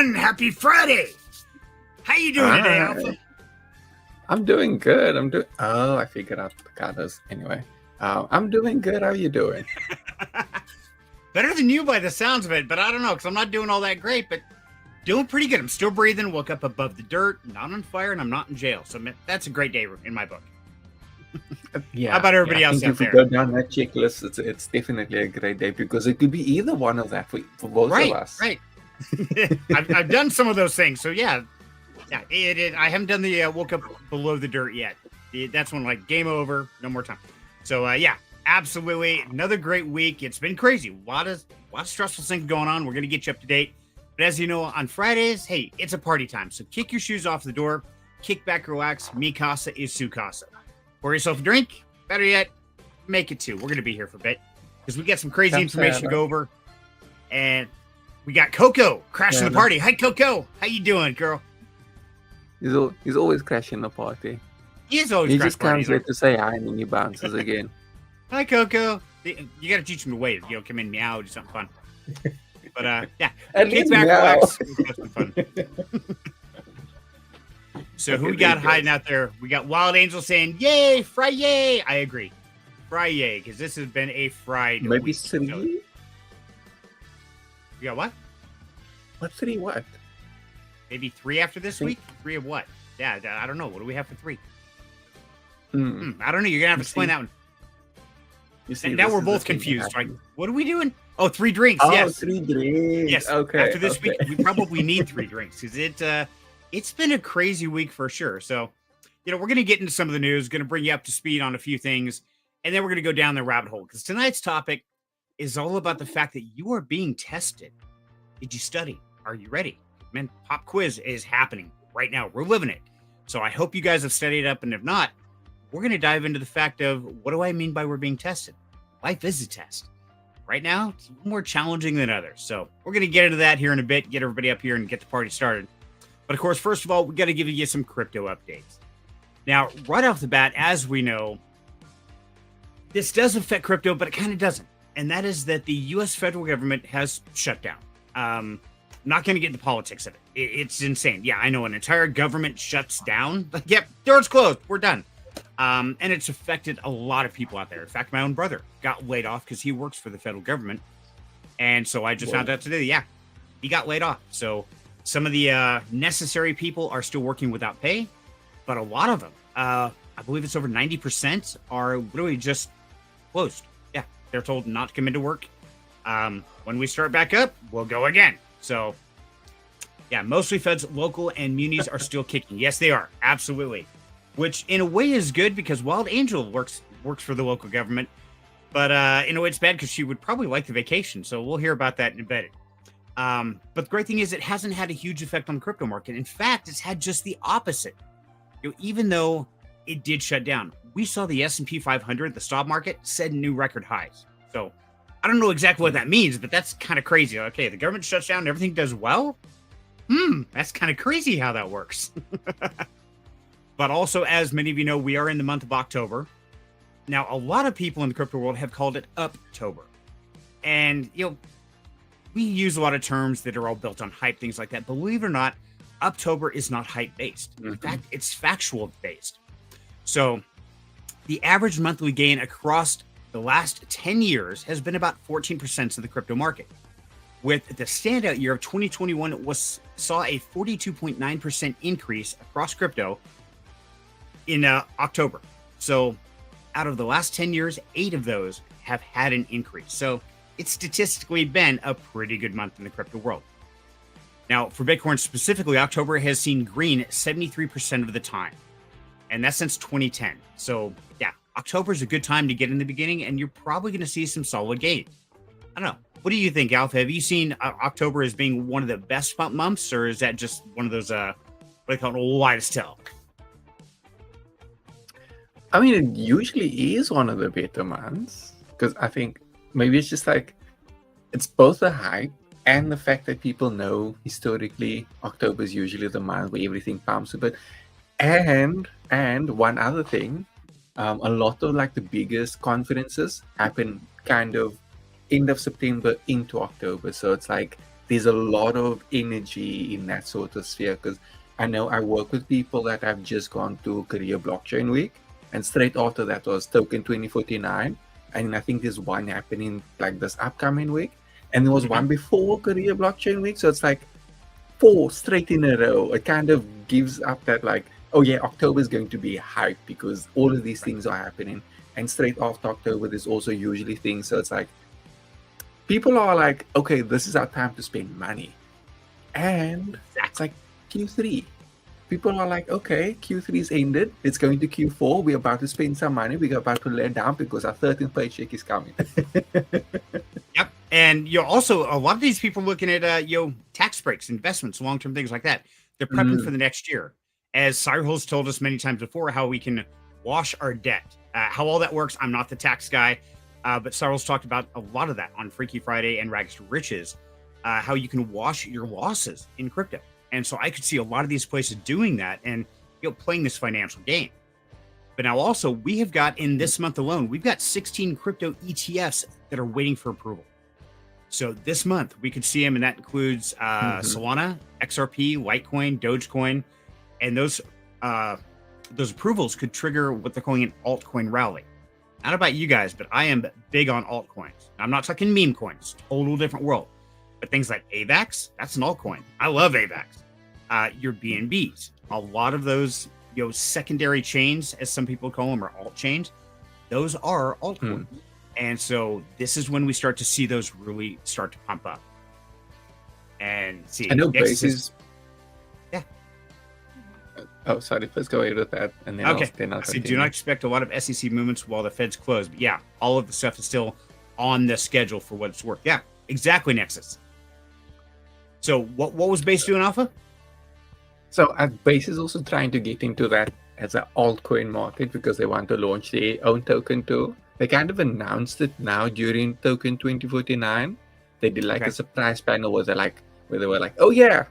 everyone. Happy Friday. How you doing today, Alpha? I'm doing good. I figured out the colors. Anyway, I'm doing good. How are you doing? Better than you by the sounds of it, but I don't know, because I'm not doing all that great, but doing pretty good. I'm still breathing, woke up above the dirt, not on fire, and I'm not in jail. So that's a great day in my book. Yeah. How about everybody else I think out there? if we go down that checklist, it's definitely a great day because it could be either one of that for both of us. Right. I've done some of those things. So yeah, I haven't done the woke up below the dirt yet. That's when like game over, no more time. So yeah, absolutely another great week. It's been crazy. A lot of stressful things going on. We're gonna get you up to date. But as you know, on Fridays, hey, it's a party time. So kick your shoes off the door, kick back, relax. Mi casa is su casa. Pour yourself a drink. Better yet, make it two. We're gonna be here for a bit because we got some crazy information to go over, and we got Coco crashing the party. Hi, Coco. How you doing, girl? He's always crashing the party. He is always. He just comes there to say hi and then he bounces again. Hi, Coco. You got to teach him to wait. Come in, meow, do something fun. But yeah, kick back, relax. Fun. So who we got hiding out there? We got Wild Angel saying, "Yay, Friday!" I agree, Friday, because this has been a Friday. Maybe three. You got what? What three? What? Maybe three after this week. Three of what? Yeah, I don't know. What do we have for three? I don't know. You're gonna have to explain that one. You see, now we're both confused, right? What are we doing? Oh, 3 drinks. Yes, 3 drinks. Yes. Okay. After this week, we probably need 3 drinks because it's been a crazy week for sure. So, we're going to get into some of the news, going to bring you up to speed on a few things, and then we're going to go down the rabbit hole because tonight's topic is all about the fact that you are being tested. Did you study? Are you ready? Man, pop quiz is happening right now. We're living it. So I hope you guys have studied up, and if not, we're going to dive into the fact of what do I mean by we're being tested? Life is a test. Right now, it's more challenging than others. So we're going to get into that here in a bit, get everybody up here and get the party started. But of course, first of all, we got to give you some crypto updates. Now, right off the bat, as we know, this does affect crypto, but it kind of doesn't. And that is that the U.S. federal government has shut down. Not going to get into politics of it. It's insane. Yeah, I know an entire government shuts down. Yep, doors closed. We're done. And it's affected a lot of people out there. In fact, my own brother got laid off because he works for the federal government. And so I just found out today, yeah, he got laid off. So some of the necessary people are still working without pay, but a lot of them, I believe it's over 90%, are literally just closed. Yeah, they're told not to come into work. When we start back up, we'll go again. So, yeah, mostly feds, local, and munis are still kicking. Yes, they are. Absolutely. Which, in a way, is good because Wild Angel works for the local government. But in a way, it's bad because she would probably like the vacation. So we'll hear about that in a bit. But the great thing is it hasn't had a huge effect on the crypto market. In fact, it's had just the opposite. Even though it did shut down, we saw the S&P 500, the stock market, set new record highs. So I don't know exactly what that means, but that's kind of crazy. Okay, the government shuts down, everything does well? That's kind of crazy how that works. But also, as many of you know, we are in the month of October. Now, a lot of people in the crypto world have called it Uptober. And, we use a lot of terms that are all built on hype, things like that. Believe it or not, Uptober is not hype-based. In fact, it's factual-based. So, the average monthly gain across the last 10 years has been about 14% of the crypto market. With the standout year of 2021, saw a 42.9% increase across crypto in October. So out of the last 10 years, 8 of those have had an increase. So it's statistically been a pretty good month in the crypto world. Now, for Bitcoin specifically, October has seen green 73% of the time. And that's since 2010. So yeah, October is a good time to get in the beginning, and you're probably going to see some solid gains. I don't know. What do you think, Alpha? Have you seen October as being one of the best months, or is that just one of those, what do they call it, widest tell? I mean, it usually is one of the better months because I think maybe it's just like it's both the hype and the fact that people know historically October is usually the month where everything pumps a bit. And one other thing, a lot of like the biggest conferences happen kind of end of September into October. So it's like there's a lot of energy in that sort of sphere, because I know I work with people that have just gone to Korea Blockchain Week, and straight after that was Token 2049, and I think there's one happening like this upcoming week, and there was one before Korea Blockchain Week, so it's like 4 straight in a row. It kind of gives up that like, oh yeah, October is going to be hype because all of these things are happening, and straight after October there's also usually things, so it's like people are like, okay, this is our time to spend money. And it's like Q3. People are like, okay, Q3's ended. It's going to Q4. We're about to spend some money. We're about to let down because our 13th paycheck is coming. Yep. And also a lot of these people are looking at tax breaks, investments, long-term things like that. They're prepping for the next year. As Cyrus told us many times before, how we can wash our debt. How all that works, I'm not the tax guy, but Cyrus talked about a lot of that on Freaky Friday and Rags to Riches, how you can wash your losses in crypto. And so I could see a lot of these places doing that and playing this financial game. But now also we have got, in this month alone, we've got 16 crypto ETFs that are waiting for approval. So this month we could see them, and that includes Solana, XRP, Litecoin, Dogecoin, and those approvals could trigger what they're calling an altcoin rally. I don't know about you guys, but I am big on altcoins. I'm not talking meme coins, total different world. But things like AVAX, that's an altcoin. I love AVAX. Your BNBs, a lot of those secondary chains, as some people call them, or alt chains, those are altcoins. And so this is when we start to see those really start to pump up. And see, I know bases. Yeah. Oh, sorry. Let's go ahead with that, and then okay. I'll so do not expect a lot of SEC movements while the Fed's closed. But yeah, all of the stuff is still on the schedule for what it's worth. Yeah, exactly, Nexus. So what was Base doing, Alpha? So Base is also trying to get into that as an altcoin market because they want to launch their own token too. They kind of announced it now during Token 2049. They did like a surprise panel where they were like, oh yeah,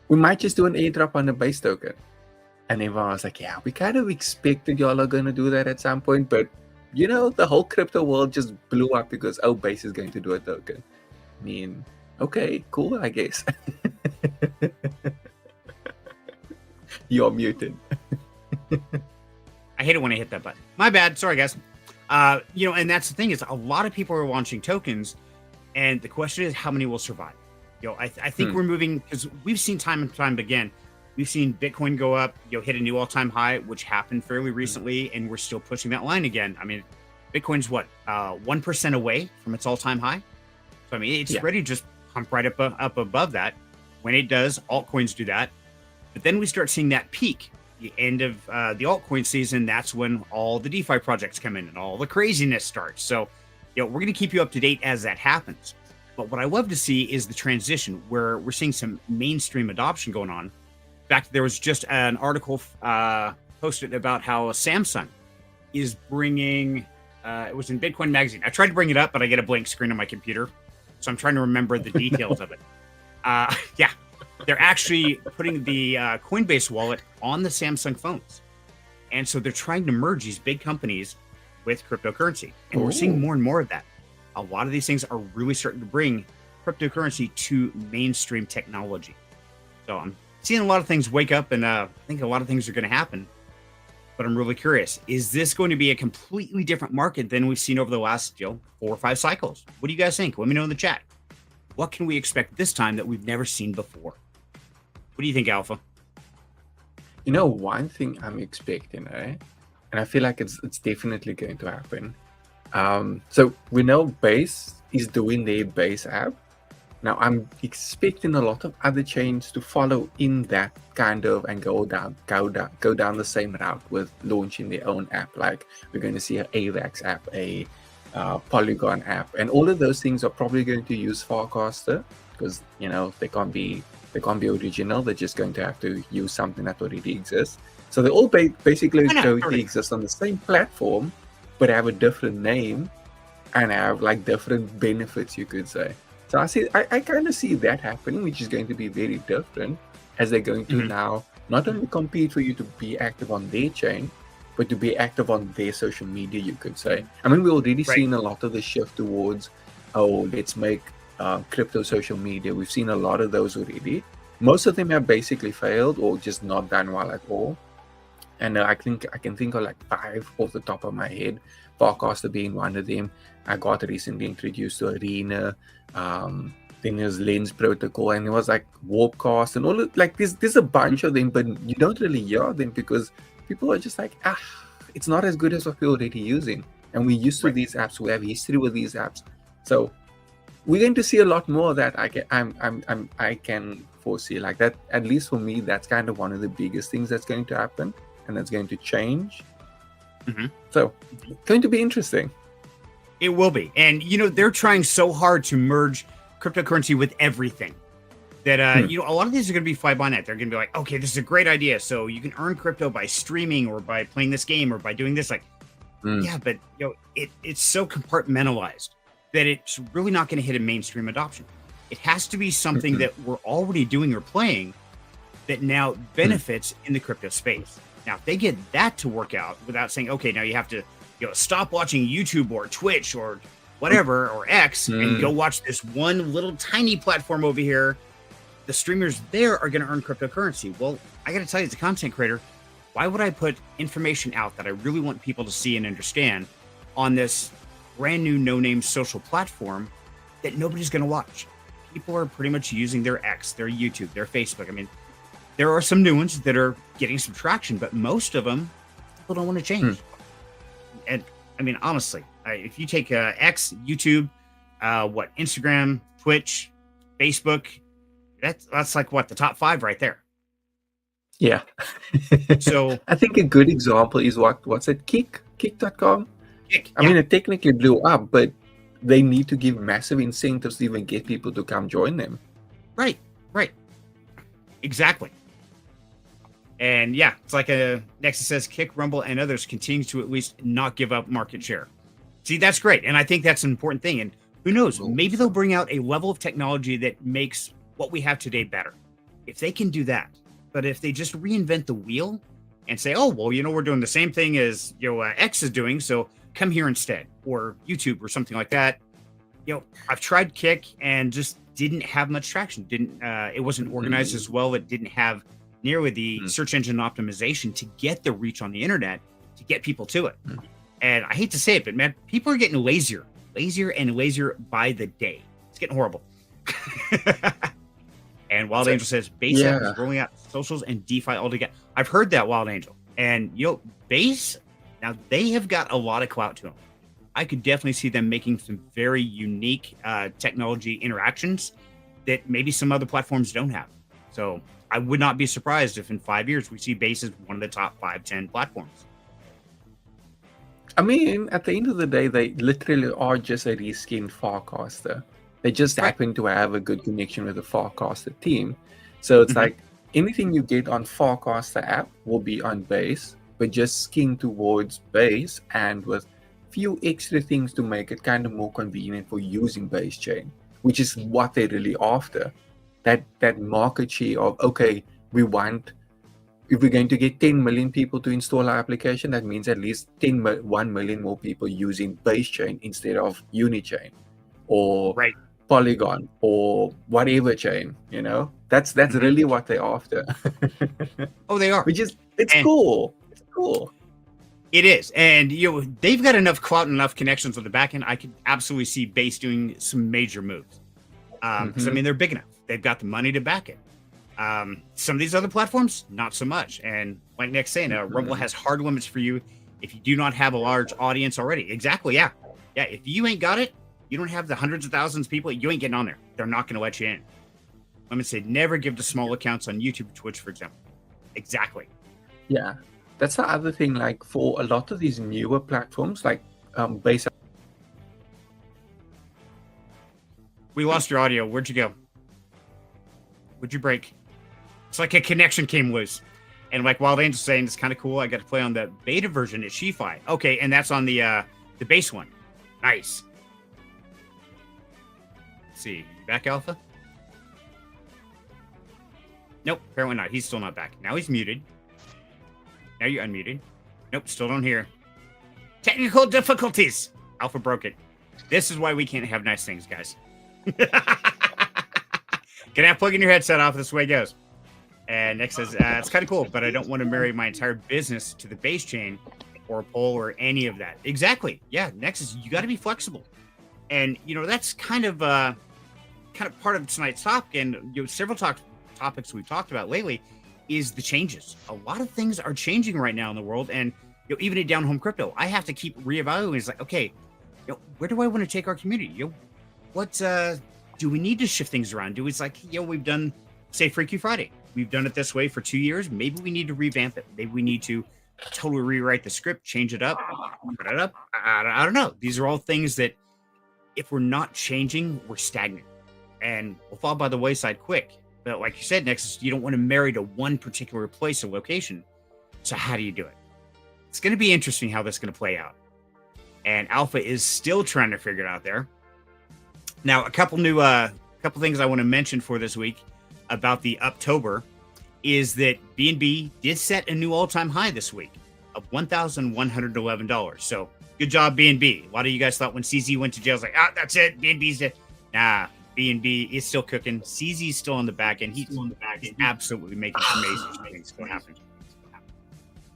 we might just do an airdrop on the Base token. And everyone was like, yeah, we kind of expected y'all are going to do that at some point, but the whole crypto world just blew up because Base is going to do a token. I mean, okay, cool, I guess. You're muted. I hate it when I hit that button. My bad. Sorry, guys. And that's the thing is a lot of people are launching tokens, and the question is how many will survive. I think we're moving, because we've seen time and time again. We've seen Bitcoin go up, hit a new all-time high, which happened fairly recently, and we're still pushing that line again. I mean, Bitcoin's 1% away from its all-time high. So I mean, it's ready to just pump right up above that. When it does, altcoins do that. But then we start seeing that peak, the end of the altcoin season. That's when all the DeFi projects come in and all the craziness starts. So, we're going to keep you up to date as that happens. But what I love to see is the transition where we're seeing some mainstream adoption going on. In fact, there was just an article posted about how Samsung is bringing, it was in Bitcoin Magazine. I tried to bring it up, but I get a blank screen on my computer. So I'm trying to remember the details of it. Yeah. They're actually putting the Coinbase wallet on the Samsung phones. And so they're trying to merge these big companies with cryptocurrency. And we're seeing more and more of that. A lot of these things are really starting to bring cryptocurrency to mainstream technology. So I'm seeing a lot of things wake up, and I think a lot of things are going to happen. But I'm really curious, is this going to be a completely different market than we've seen over the last 4 or 5 cycles? What do you guys think? Let me know in the chat. What can we expect this time that we've never seen before? What do you think, Alpha? One thing I'm expecting, and I feel like it's definitely going to happen. So we know Base is doing their Base app. Now I'm expecting a lot of other chains to follow in that kind of and go down the same route with launching their own app. Like we're going to see an AVAX app, a Polygon app, and all of those things are probably going to use Farcaster because they can't be original. They're just going to have to use something that already exists. So they all basically going to exist on the same platform, but have a different name and have like different benefits, you could say. So I kind of see that happening, which is going to be very different, as they're going to now not only compete for you to be active on their chain, but to be active on their social media, you could say. I mean, we're already seeing a lot of the shift towards, let's make crypto social media. We've seen a lot of those already. Most of them have basically failed or just not done well at all. And I think I can think of like 5 off the top of my head. Farcaster being one of them. I got recently introduced to Arena. Then there's Lens Protocol, and it was like Warpcast and all of, like there's a bunch of them, but you don't really hear them because people are just like, it's not as good as what we're already using. And we're used to these apps. We have history with these apps. So we're going to see a lot more of that. I can foresee like that. At least for me, that's kind of one of the biggest things that's going to happen, and that's going to change. So going to be interesting. It will be. And they're trying so hard to merge cryptocurrency with everything that a lot of these are going to be fly by night. They're going to be like, okay, this is a great idea, so you can earn crypto by streaming or by playing this game or by doing this. Like, yeah, but it's so compartmentalized that it's really not going to hit a mainstream adoption. It has to be something that we're already doing or playing that now benefits in the crypto space. Now, if they get that to work out without saying, okay, now you have to stop watching YouTube or Twitch or whatever, or X, and go watch this one little tiny platform over here, the streamers there are going to earn cryptocurrency. Well, I got to tell you, as a content creator, why would I put information out that I really want people to see and understand on this brand new no-name social platform that nobody's going to watch? People are pretty much using their X, their YouTube, their Facebook. I mean, there are some new ones that are getting some traction, but most of them, people don't want to change. And I mean, honestly, if you take X, YouTube, Instagram, Twitch, Facebook, that's like the top 5 right there. Yeah. So I think a good example is what's it? Kick.com. I mean, it technically blew up, but they need to give massive incentives to even get people to come join them. Right. Exactly. And yeah, it's like Nexus says, Kick, Rumble, and others continue to at least not give up market share. See, that's great. And I think that's an important thing. And who knows, maybe they'll bring out a level of technology that makes what we have today better. If they can do that. But if they just reinvent the wheel and say, oh, well, we're doing the same thing as X is doing, so come here instead, or YouTube or something like that. I've tried Kick and just didn't have much traction. It wasn't organized as well. It didn't have nearly the search engine optimization to get the reach on the internet to get people to it. And I hate to say it, but man, people are getting lazier and lazier by the day. It's getting horrible. And Wild Angel says Base app is rolling out socials and DeFi altogether. I've heard that, Wild Angel. And Base, now they have got a lot of clout to them. I could definitely see them making some very unique technology interactions that maybe some other platforms don't have. So I would not be surprised if in 5 years we see Base as one of the top 5-10 platforms. I mean, at the end of the day, they literally are just a reskinned Farcaster. They just happen to have a good connection with the Farcaster team. So it's like anything you get on Farcaster app will be on Base, but just skinned towards Base and with few extra things to make it kind of more convenient for using Base chain, which is what they're really after. That market share of, okay, if we're going to get 10 million people to install our application, that means at least 1 million more people using Base chain instead of Unichain or Polygon or whatever chain, that's really what they're after. Oh, they are. It's cool. It's cool. It is. And they've got enough clout and enough connections on the back end. I could absolutely see Base doing some major moves. Because I mean, they're big enough. They've got the money to back it. Some of these other platforms, not so much. And like Nick's saying, Rumble has hard limits for you if you do not have a large audience already. Exactly. Yeah. If you ain't got it, you don't have the hundreds of thousands of people, you ain't getting on there. They're not going to let you in. Let me say, never give to small accounts on YouTube, Twitch, for example. Exactly. Yeah. That's the other thing. Like for a lot of these newer platforms, like Base. We lost your audio. Where'd you go? Where'd you break? It's like a connection came loose. And like Wild Angel's saying, it's kind of cool. I got to play on the beta version at Shifi. Okay, and that's on the base one. Nice. Let's see. Back, Alpha? Nope, apparently not. He's still not back. Now he's muted. Now you're unmuted. Nope, still don't hear. Technical difficulties. Alpha broke it. This is why we can't have nice things, guys. Can I plug in your headset off? This is the way it goes. And Nick says, it's kind of cool, but I don't want to marry my entire business to the base chain or pole or any of that. Exactly. Yeah. Nexus, you got to be flexible. And, that's kind of part of tonight's topic. And several topics we've talked about lately is the changes. A lot of things are changing right now in the world. And, even in down home crypto, I have to keep reevaluating. It's like, okay, where do I want to take our community? What do we need to shift things around? It's like, we've done, say, Freaky Friday. We've done it this way for 2 years. Maybe we need to revamp it. Maybe we need to totally rewrite the script, change it up, put it up. I don't know. These are all things that if we're not changing, we're stagnant and we'll fall by the wayside quick. But like you said, Nexus, you don't want to marry to one particular place or location. So how do you do it? It's going to be interesting how this is going to play out. And Alpha is still trying to figure it out there. Now, a couple things I want to mention for this week about the Uptober is that BNB did set a new all-time high this week of $1,111. So good job, BNB. A lot of you guys thought when CZ went to jail, it's like, that's it. BNB's dead. Nah, BNB is still cooking. CZ's still on the back end. He's absolutely making some amazing things go happen.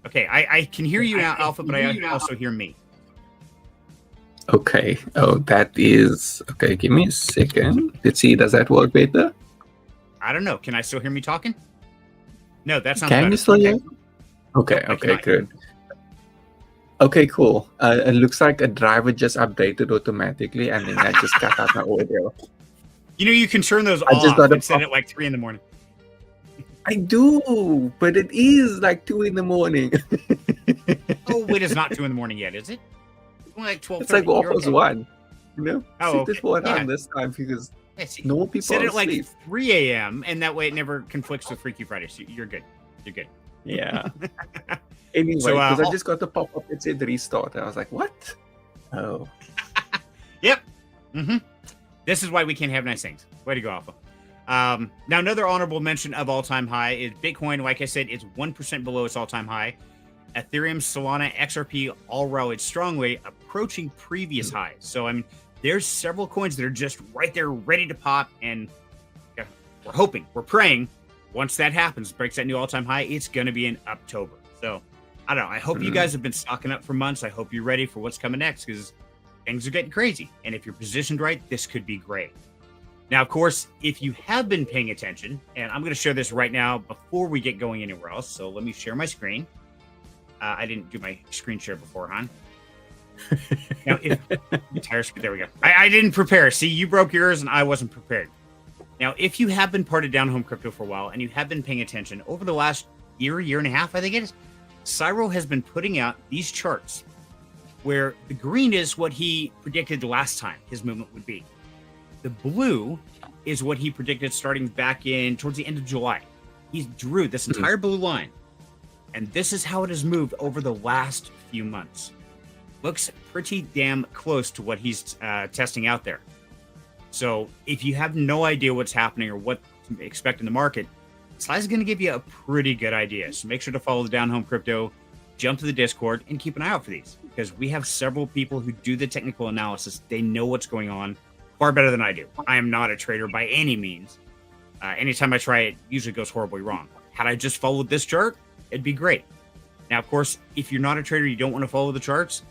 Okay, I can hear you now, Alpha, but I also hear me. Okay. Oh, that is... Okay, give me a second. Let's see, does that work better? I don't know. Can I still hear me talking? No, that sounds Can better. you still hear? Okay, good. Okay, cool. It looks like a driver just updated automatically, and then that just cut out my audio. You can turn those off and set it like 3 a.m. I do, but it is like 2 a.m. Oh, wait, it's not 2 a.m. yet, is it? It's only like 12:30. It's like almost 1. Oh, Set it for on this time because no people set are it at like asleep. 3 a.m. and that way it never conflicts with Freaky Friday. So you're good. You're good. Yeah. Anyway, because I just got the pop-up that said restart. I was like, what? Oh. Yep. Mm-hmm. This is why we can't have nice things. Way to go, Alpha. Now, another honorable mention of all-time high is Bitcoin. Like I said, it's 1% below its all-time high. Ethereum, Solana, XRP all rallied strongly, approaching previous highs. So, there's several coins that are just right there, ready to pop. And we're hoping, we're praying, once that happens, breaks that new all-time high, it's going to be in October. So, I don't know. I hope you guys have been stocking up for months. I hope you're ready for what's coming next because things are getting crazy. And if you're positioned right, this could be great. Now, of course, if you have been paying attention, and I'm going to share this right now before we get going anywhere else. So let me share my screen. I didn't do my screen share before, hon. Now, there we go. I didn't prepare. See, you broke yours and I wasn't prepared. Now, if you have been part of Down Home Crypto for a while and you have been paying attention over the last year and a half, I think it is, Cyro has been putting out these charts where the green is what he predicted last time his movement would be. The blue is what he predicted starting back in towards the end of July. He drew this entire blue line, and this is how it has moved over the last few months. Looks pretty damn close to what he's testing out there. So if you have no idea what's happening or what to expect in the market, Sly is going to give you a pretty good idea. So make sure to follow the Down Home Crypto, jump to the Discord, and keep an eye out for these because we have several people who do the technical analysis. They know what's going on far better than I do. I am not a trader by any means. Anytime I try it, usually goes horribly wrong. Had I just followed this chart, it'd be great. Now, of course, if you're not a trader, you don't want to follow the charts,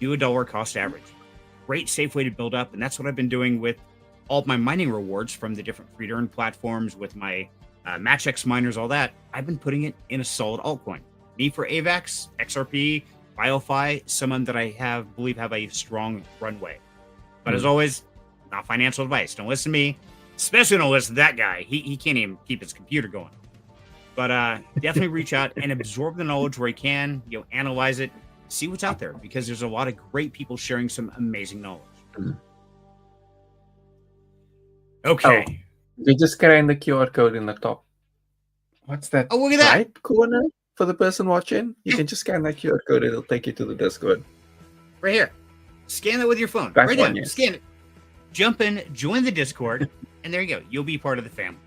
do a dollar cost average. Great, safe way to build up. And that's what I've been doing with all of my mining rewards from the different free to earn platforms with my MatchX miners, all that. I've been putting it in a solid altcoin. Me for AVAX, XRP, BioFi, someone that I believe have a strong runway. But as always, not financial advice. Don't listen to me. Especially don't listen to that guy. He can't even keep his computer going. But definitely reach out and absorb the knowledge where you can. Analyze it, see what's out there because there's a lot of great people sharing some amazing knowledge. Okay. They just scan the QR code in the top. What's that? Oh, look at that. Right corner for the person watching. You can just scan that QR code. It'll take you to the Discord. Right here. Scan it with your phone. That's right there. one, yes. Scan it. Jump in, join the Discord, and there you go. You'll be part of the family.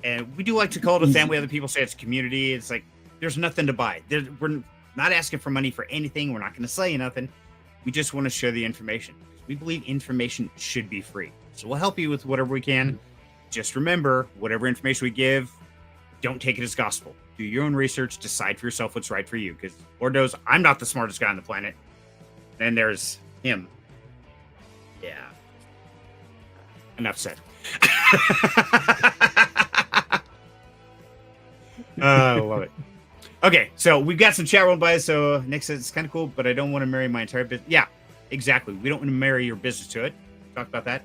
And we do like to call it a family. Other people say it's a community. It's like there's nothing to buy. We're not asking for money for anything. We're not going to sell you nothing. We just want to share the information. we believe information should be free. So we'll help you with whatever we can. Just remember, whatever information we give, don't take it as gospel. Do your own research, decide for yourself what's right for you. Because Lord knows I'm not the smartest guy on the planet. And there's him. Yeah. Enough said. I love it. Okay, so we've got some chat rolled by. So Nick says it's kind of cool, but I don't want to marry my entire business. Yeah, exactly. We don't want to marry your business to it. Talk about that.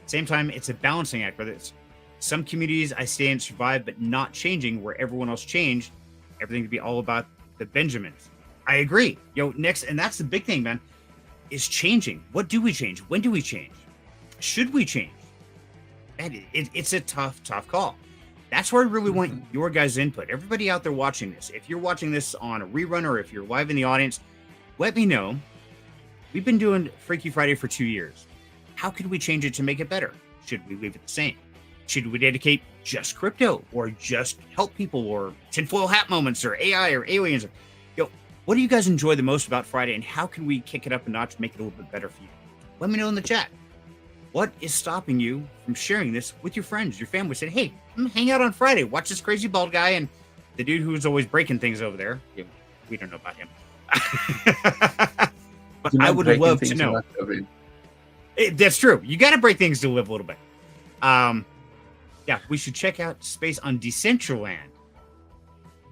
Same time, it's a balancing act. Whether it's some communities I stay and survive, but not changing where everyone else changed. Everything to be all about the Benjamins. I agree. Next, and that's the big thing, man, is changing. What do we change? When do we change? Should we change? And it's a tough call. That's where I really want your guys' input. Everybody out there watching this, if you're watching this on a rerun or if you're live in the audience, let me know. We've been doing Freaky Friday for 2 years. How could we change it to make it better? Should we leave it the same? Should we dedicate just crypto or just help people or tinfoil hat moments or AI or aliens? What do you guys enjoy the most about Friday and how can we kick it up a notch, make it a little bit better for you? Let me know in the chat. What is stopping you from sharing this with your friends, your family? Said, hey, come hang out on Friday. Watch this crazy bald guy and the dude who's always breaking things over there. We don't know about him. But I would love to know. That's true. You got to break things to live a little bit. Yeah, we should check out space on Decentraland.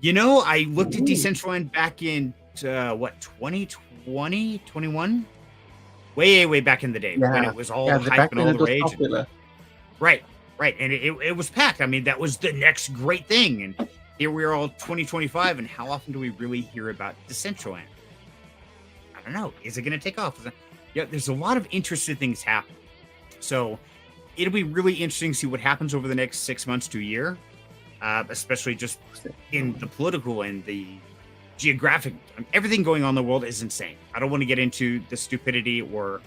I looked at Decentraland back in, 2020, 21? Way back in the day when it was all hype and all the rage. Right. And it was packed. I mean, that was the next great thing. And here we are all 2025. And how often do we really hear about Decentraland? I don't know. Is it going to take off? There's a lot of interesting things happening. So it'll be really interesting to see what happens over the next 6 months to a year, especially just in the political and the geographic. Everything going on in the world is insane. I don't want to get into the stupidity or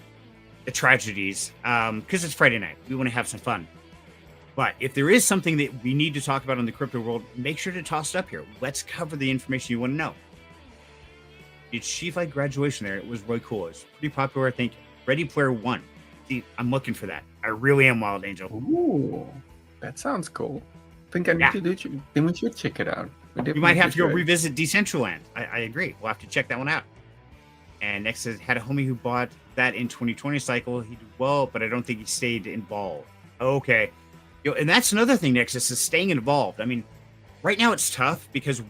the tragedies because it's Friday night. We want to have some fun. But if there is something that we need to talk about in the crypto world, make sure to toss it up here. Let's cover the information you want to know. Did Shifi graduation there? It was really cool. It's pretty popular, I think. Ready Player One. See, I'm looking for that. I really am, Wild Angel. Ooh, that sounds cool. I think I need to do it. Then we should check it out. We might have to go revisit Decentraland. I agree. We'll have to check that one out. And next says, had a homie who bought that in 2020 cycle. He did well, but I don't think he stayed involved. Okay. And that's another thing, Nexus, is staying involved. I mean, right now it's tough because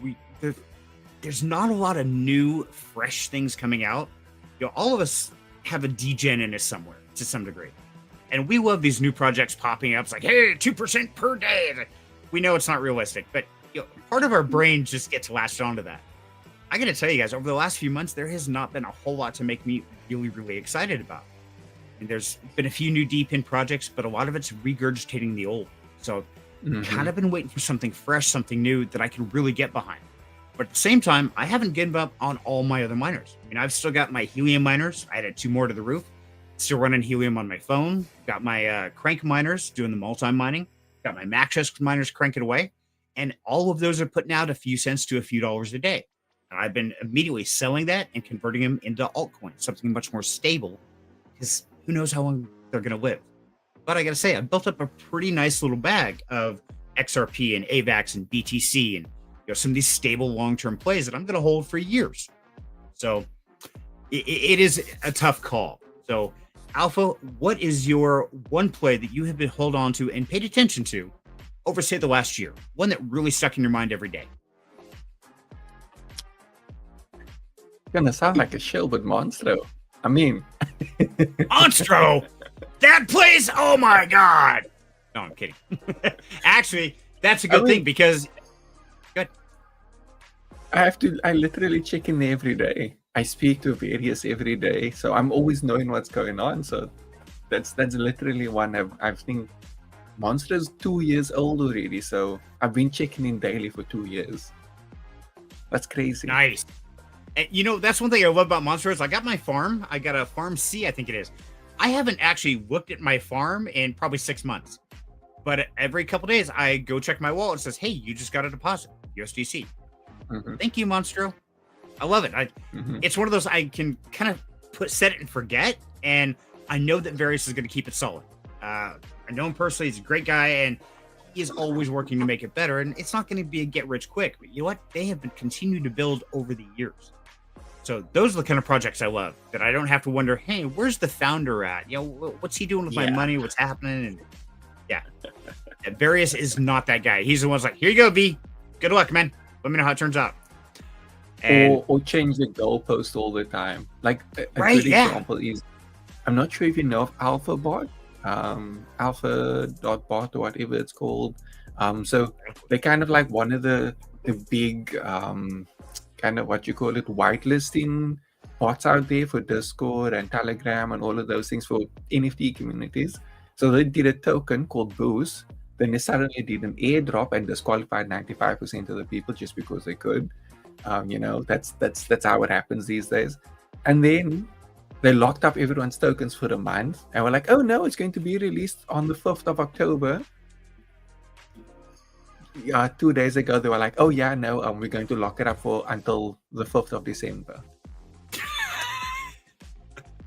there's not a lot of new, fresh things coming out. All of us have a degen in us somewhere to some degree. And we love these new projects popping up. It's like, hey, 2% per day. We know it's not realistic, but part of our brain just gets latched onto that. I got to tell you guys, over the last few months, there has not been a whole lot to make me really, really excited about. And there's been a few new deep in projects, but a lot of it's regurgitating the old. So kind of been waiting for something fresh, something new that I can really get behind. But at the same time, I haven't given up on all my other miners. I mean, I've still got my helium miners. I added 2 more to the roof. Still running helium on my phone. Got my crank miners doing the multi-mining. Got my Maxis miners cranking away. And all of those are putting out a few cents to a few dollars a day. And I've been immediately selling that and converting them into altcoins, something much more stable, because who knows how long they're going to live. But I got to say, I built up a pretty nice little bag of XRP and AVAX and BTC and some of these stable long-term plays that I'm going to hold for years. So it is a tough call. So Alpha, what is your one play that you have been held on to and paid attention to over, say, the last year? One that really stuck in your mind every day? Gonna sound like a shill, but Monstro. I mean, Monstro, that plays. Oh my God! No, I'm kidding. Actually, that's a good thing because. Good. I literally check in every day. I speak to various every day, so I'm always knowing what's going on. So that's literally one I think. Monster's 2 years old already, so I've been checking in daily for 2 years. That's crazy. Nice. And that's one thing I love about Monster is I got my farm. I got a farm C, I think it is. I haven't actually looked at my farm in probably 6 months. But every couple days, I go check my wallet. It says, hey, you just got a deposit, USDC. Thank you, Monstro. I love it. It's one of those I can kind of set it and forget. And I know that Various is going to keep it solid. I know him personally. He's a great guy, and he is always working to make it better. And it's not going to be a get rich quick. But you know what? They have been continued to build over the years. So those are the kind of projects I love, that I don't have to wonder, hey, where's the founder at? You know, what's he doing with my money? What's happening? And yeah, Various is not that guy. He's the one's like, here you go, V. Good luck, man. Let me know how it turns out. And, or change the goalpost all the time. Like a Right, good yeah. example is, I'm not sure if you know of AlphaBot, Alpha.bot or whatever it's called. So they're kind of like one of the big kind of what you call it, whitelisting bots out there for Discord and Telegram and all of those things for NFT communities. So they did a token called Boost. Then they suddenly did an airdrop and disqualified 95% of the people just because they could. You know, that's how it happens these days. And then they locked up everyone's tokens for a month and were like, oh no, it's going to be released on the 5th of October. 2 days ago, they were like, oh yeah, no, we're going to lock it up for until the 5th of December.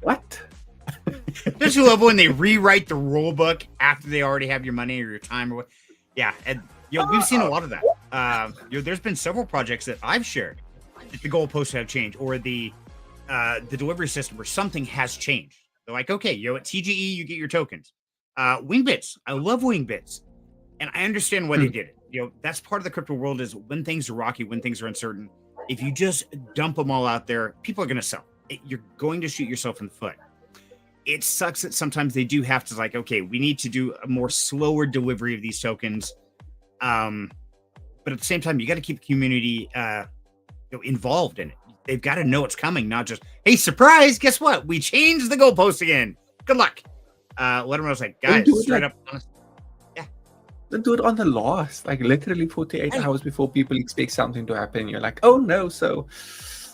What? Don't you love when they rewrite the rule book after they already have your money or your time or what? Yeah, and you know, we've seen a lot of that. You know, there's been several projects that I've shared that the goalposts have changed, or the delivery system or something has changed. They're like, okay, you know, at TGE you get your tokens. Wingbits, I love Wingbits, and I understand why they did it. You know, that's part of the crypto world, is when things are rocky, when things are uncertain. If you just dump them all out there, people are going to sell. You're going to shoot yourself in the foot. It sucks that sometimes they do have to, like, okay, we need to do a more slower delivery of these tokens. But at the same time, you got to keep the community involved in it. They've got to know it's coming, not just, hey, surprise, guess what? We changed the goalpost again. Good luck. Let them know, it's like, guys, straight up honest. They do it on the last, like literally 48 hours before people expect something to happen. You're like, oh no, so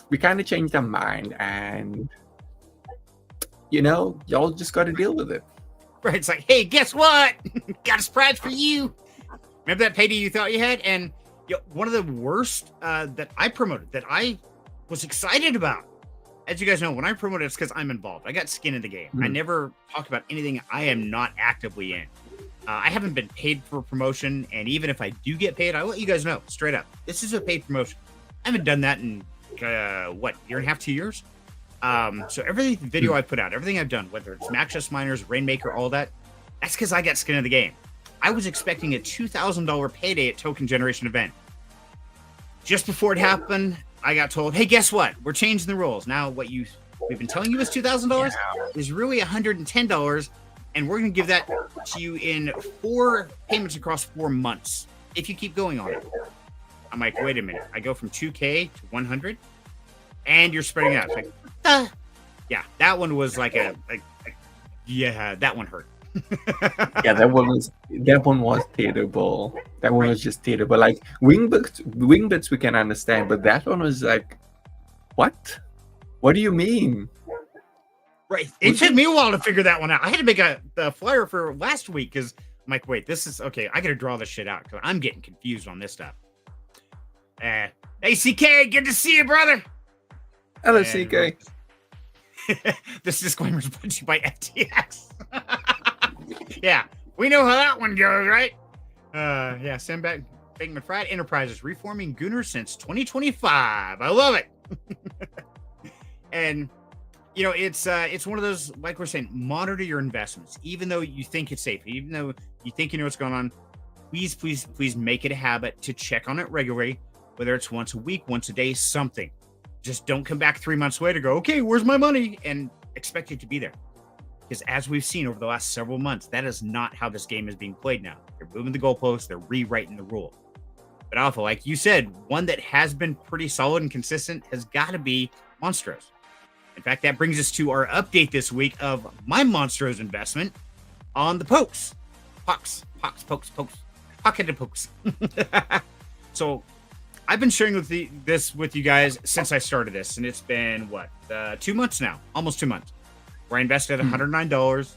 we kind of changed our mind, and you know, y'all just got to deal with it. Right? It's like, hey, guess what? Got a surprise for you. Remember that payday you thought you had? And you know, one of the worst that I promoted, that I was excited about, as you guys know, when I promote it, it's because I'm involved. I got skin in the game. I never talk about anything I am not actively in. I haven't been paid for promotion, and even if I do get paid, I'll let you guys know straight up. This is a paid promotion. I haven't done that in year and a half, 2 years. So every video I put out, everything I've done, whether it's Maxus Miners, Rainmaker, all that, that's because I got skin in the game. I was expecting a $2,000 payday at Token Generation event. Just before it happened, I got told, hey, guess what? We're changing the rules. Now we've been telling you is $2,000 is really $110, and we're going to give that to you in 4 payments across 4 months if you keep going on it. I'm like, wait a minute. I go from 2K to 100, and you're spreading out. It's like, yeah, that one was like yeah, that one hurt. Yeah, that one was terrible. That one was just terrible. Like wingbits we can understand, but that one was like, what? What do you mean? Right. It took me a while to figure that one out. I had to make the flyer for last week because I'm like, wait, this is okay. I got to draw this shit out because I'm getting confused on this stuff. Hey, CK, good to see you, brother. Hello, CK. This disclaimer is brought to you by FTX. Yeah, we know how that one goes, right? Yeah, Sam Bankman-Fried Enterprises, reforming Gooner since 2025. I love it. And you know, it's one of those, like we're saying, monitor your investments, even though you think it's safe, even though you think you know what's going on. Please make it a habit to check on it regularly, whether it's once a week, once a day, something. Just don't come back 3 months later, go, okay, where's my money? And expect it to be there. Because as we've seen over the last several months, that is not how this game is being played now. They're moving the goalposts, they're rewriting the rule. But Alpha, like you said, one that has been pretty solid and consistent has got to be Monstros. In fact, that brings us to our update this week of my Monstros investment on the pokes. Pokes. Pocketed pokes. So I've been sharing this with you guys since I started this, and it's been, 2 months now, almost 2 months, where I invested $109,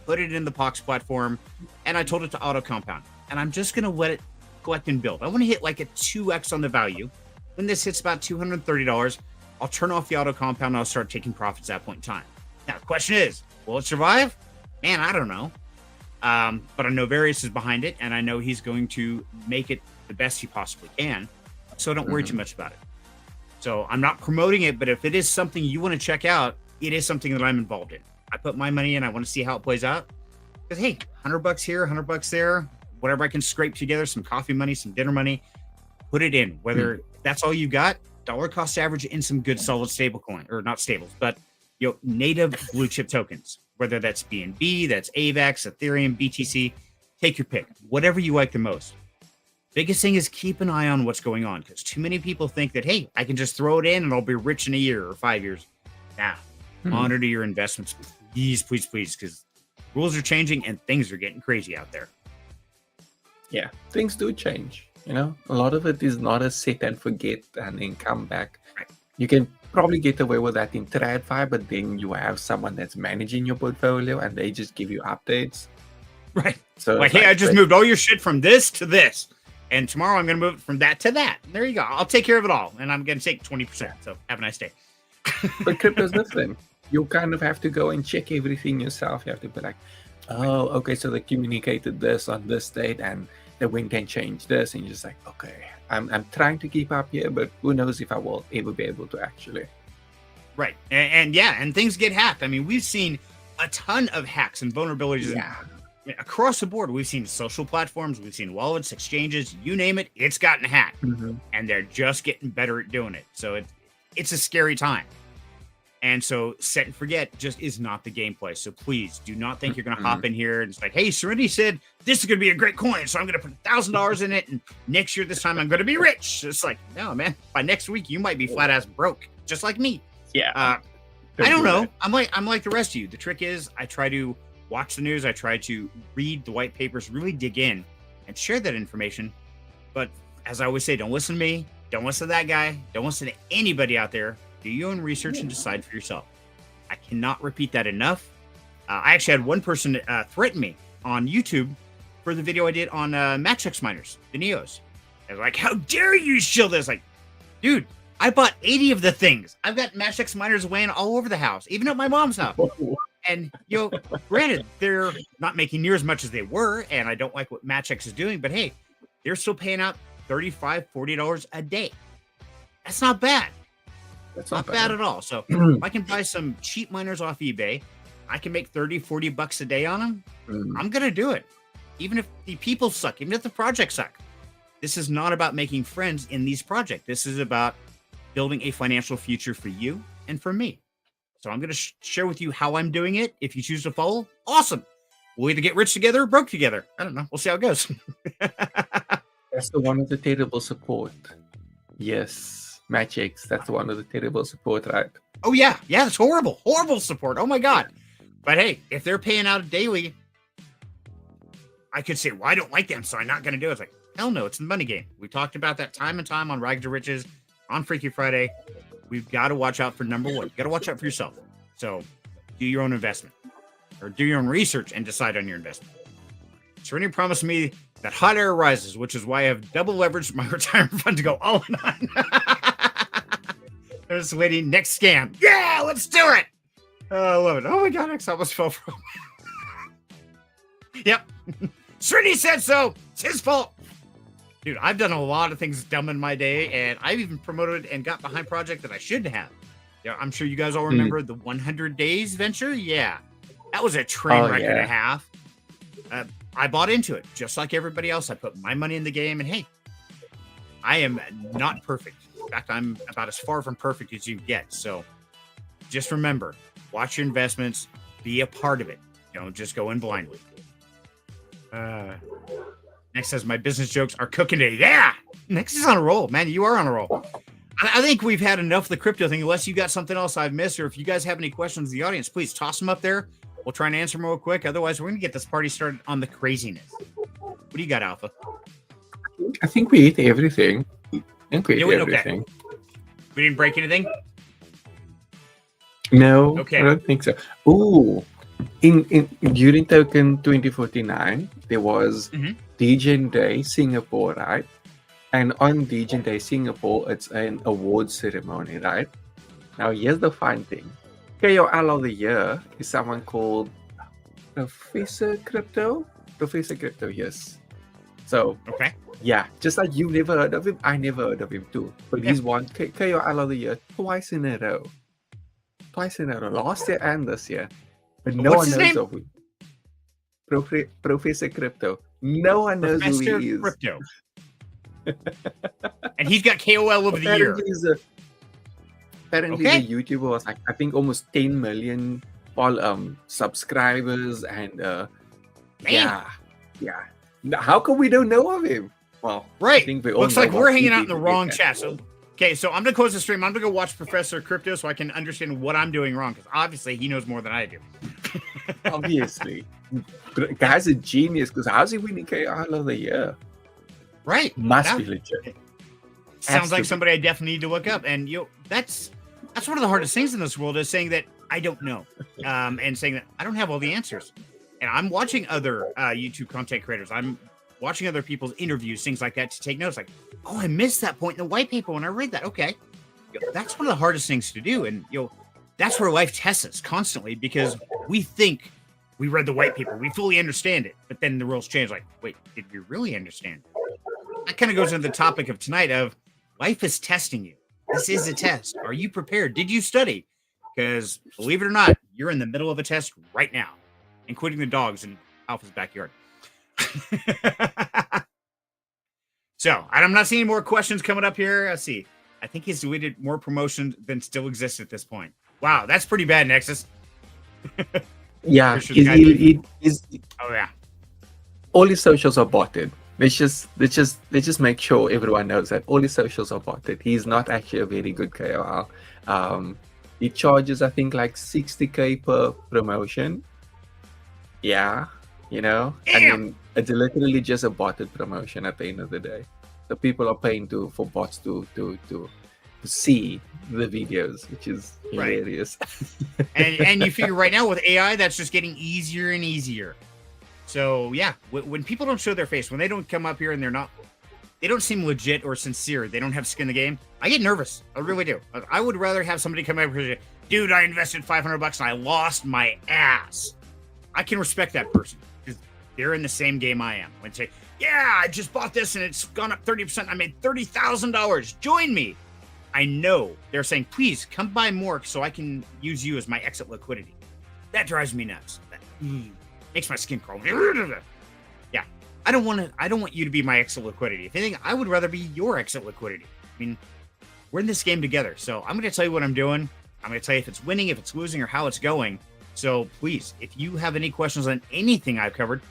put it in the Pox platform, and I told it to auto compound. And I'm just going to let it collect and build. I want to hit like a 2x on the value. When this hits about $230, I'll turn off the auto compound and I'll start taking profits at that point in time. Now, the question is, Will it survive? Man, I don't know. But I know Various is behind it, and I know he's going to make it the best he possibly can. So don't worry too much about it. So I'm not promoting it, but if it is something you want to check out, it is something that I'm involved in. I put my money in. I want to see how it plays out. Because hey, $100 here, $100 there, whatever I can scrape together, some coffee money, some dinner money, put it in. Whether that's all you got, dollar cost average in some good solid stable coin, or not stables, but native blue chip tokens. Whether that's BNB, that's AVAX, Ethereum, BTC, take your pick. Whatever you like the most. Biggest thing is keep an eye on what's going on, because too many people think that, hey, I can just throw it in and I'll be rich in a year or 5 years. Nah, monitor your investments, please, because rules are changing and things are getting crazy out there. Yeah, things do change. A lot of it is not a set and forget and then come back. Right. You can probably get away with that in TradFi, but then you have someone that's managing your portfolio and they just give you updates. Right. So like, hey, I just moved all your shit from this to this. And tomorrow I'm going to move it from that to that. There you go. I'll take care of it all. And I'm going to take 20%. So have a nice day. But crypto's different. You kind of have to go and check everything yourself. You have to be like, oh, okay, so they communicated this on this date and the wind can change this. And you're just like, okay, I'm trying to keep up here, but who knows if I will ever be able to actually. Right. And things get hacked. I mean, we've seen a ton of hacks and vulnerabilities. Yeah. Across the board. We've seen social platforms, we've seen wallets, exchanges, you name it, it's gotten hacked. And they're just getting better at doing it. So it's a scary time. And so set and forget just is not the gameplay. So please do not think you're going to hop in here and it's like, hey, Serenity said this is going to be a great coin, so I'm going to put $1,000 in it, and next year this time I'm going to be rich. It's like, no, man, by next week you might be flat ass broke, just like me. Yeah. I don't know. I'm like the rest of you. The trick is I try to watch the news. I try to read the white papers, really dig in and share that information. But as I always say, don't listen to me. Don't listen to that guy. Don't listen to anybody out there. Do your own research and decide for yourself. I cannot repeat that enough. I actually had one person threaten me on YouTube for the video I did on Matchx miners, the Neos. I was like, how dare you shill this? Like, dude, I bought 80 of the things. I've got Matchx miners weighing all over the house, even at my mom's house. And, granted, they're not making near as much as they were, and I don't like what Matchx is doing, but hey, they're still paying out $35, $40 a day. That's not bad. That's not bad at all. So if I can buy some cheap miners off eBay, I can make $30-$40 a day on them. I'm going to do it. Even if the people suck, even if the projects suck. This is not about making friends in these projects. This is about building a financial future for you and for me. So I'm going to share with you how I'm doing it. If you choose to follow, awesome. We'll either get rich together or broke together. I don't know. We'll see how it goes. That's the one with the terrible support. Yes, Matchx. That's the one with the terrible support, right? Oh, yeah. Yeah, it's horrible. Horrible support. Oh, my God. But hey, if they're paying out daily, I could say, well, I don't like them, so I'm not going to do it. It's like, hell no, it's the money game. We talked about that time and time on Rags to Riches, on Freaky Friday. We've got to watch out for number one. You got to watch out for yourself. So do your own investment or do your own research and decide on your investment. Serenity promised me that hot air rises, which is why I have double leveraged my retirement fund to go all in on. There's waiting. Next scam. Yeah, let's do it. I love it. Oh my God, I almost fell from. Yep. Serenity said so. It's his fault. Dude, I've done a lot of things dumb in my day, and I've even promoted and got behind project that I shouldn't have. Yeah, I'm sure you guys all remember the 100 Days venture. Yeah, that was a train wreck and a half. I bought into it just like everybody else. I put my money in the game, and hey, I am not perfect. In fact, I'm about as far from perfect as you get. So just remember, watch your investments, be a part of it. Don't just go in blindly. Next says, my business jokes are cooking today. Yeah. Next is on a roll, man. You are on a roll. I think we've had enough of the crypto thing, unless you got something else I've missed, or if you guys have any questions in the audience, please toss them up there. We'll try and answer them real quick. Otherwise, we're going to get this party started on the craziness. What do you got, Alpha? I think we ate everything. I think we ate everything. Okay. We didn't break anything? No, okay. I don't think so. Ooh. During Token 2049, there was Degen Day Singapore, right? And on Degen Day Singapore, it's an award ceremony, right? Now, here's the fun thing. KOL of the year is someone called Professor Crypto. Professor Crypto, yes. So Okay. yeah, just like you never heard of him, I never heard of him too. But Yeah. he's won KOL of the year twice in a row. Last year and this year. But no What's one his knows name? of him. Professor Crypto. No one knows who Professor he is. Crypto. And he's got KOL of the year. Apparently Okay. the YouTuber was like, I think almost 10 million subscribers and Man. yeah. How come we don't know of him? Well, Right. I think we all Looks know like what we're he hanging out in did the to wrong get chat. So, okay, so I'm gonna close the stream. I'm gonna go watch Professor Crypto so I can understand what I'm doing wrong, because obviously he knows more than I do. that. Obviously. The guy's a genius, because how's he winning KOL of the year? Right. Must be legit. Sounds like Absolutely. somebody I definitely need to look up. And that's one of the hardest things in this world, is saying that I don't know, and saying that I don't have all the answers. And I'm watching other YouTube content creators. I'm watching other people's interviews, things like that, to take notes. Like, oh, I missed that point in the white paper when I read that. Okay, that's one of the hardest things to do. And that's where life tests us constantly, because we think we read the white paper, we fully understand it, but then the rules change. Like, wait, did we really understand it? That kind of goes into the topic of tonight of life is testing you. This is a test. Are you prepared? Did you study? Because believe it or not, you're in the middle of a test right now, including the dogs in Alpha's backyard. So I'm not seeing more questions coming up here. Let's see. I think he's deleted more promotions than still exist at this point. Wow, that's pretty bad, Nexus. Yeah, Sure the guy he's Oh yeah. all his socials are botted. Let's just make sure everyone knows that all his socials are botted. He's not actually a very good KOL. He charges, I think, like 60K per promotion. Yeah, and then it's literally just a botted promotion at the end of the day. So people are paying for bots to see the videos, which is hilarious. and you figure right now with AI, that's just getting easier and easier. So yeah, when people don't show their face, when they don't come up here and they don't seem legit or sincere, they don't have skin in the game, I get nervous. I really do. I would rather have somebody come up here and say, dude, I invested $500 and I lost my ass. I can respect that person because they're in the same game I am. When say, yeah, I just bought this and it's gone up 30%. I made $30,000. Join me. I know they're saying, please come buy more so I can use you as my exit liquidity. That drives me nuts. That makes my skin crawl. Yeah, I don't want you to be my exit liquidity. If anything, I would rather be your exit liquidity. I mean, we're in this game together. So I'm going to tell you what I'm doing. I'm going to tell you if it's winning, if it's losing, or how it's going. So please, if you have any questions on anything I've covered,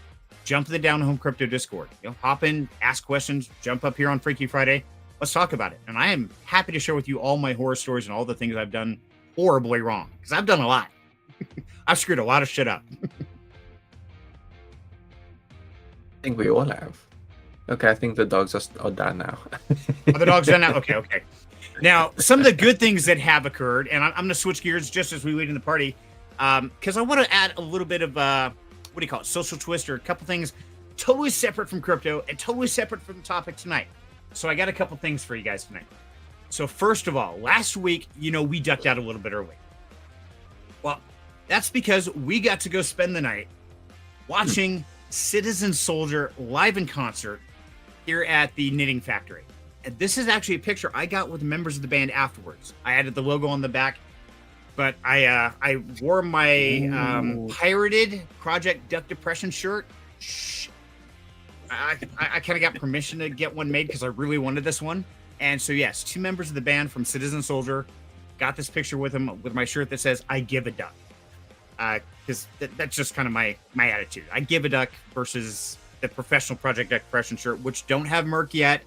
jump to the Down Home Crypto Discord. Hop in, ask questions, jump up here on Freaky Friday. Let's talk about it. And I am happy to share with you all my horror stories and all the things I've done horribly wrong, because I've done a lot. I've screwed a lot of shit up. I think we all have. Okay, I think the dogs are done now. Are the dogs done now? Okay. Now, some of the good things that have occurred, and I'm going to switch gears just as we lead in the party, because I want to add a little bit of, what do you call it, social twist, or a couple things totally separate from crypto and totally separate from the topic tonight. So I got a couple things for you guys tonight. So first of all, last week, we ducked out a little bit early. Well, that's because we got to go spend the night watching Citizen Soldier live in concert here at the Knitting Factory. And this is actually a picture I got with members of the band afterwards. I added the logo on the back, but I wore my pirated Project Duck Depression shirt. Shh. I kind of got permission to get one made because I really wanted this one. And so, yes, 2 members of the band from Citizen Soldier got this picture with him with my shirt that says, I give a duck. Because that's just kind of my attitude. I give a duck versus the professional Project Duck Depression shirt, which don't have Merc yet.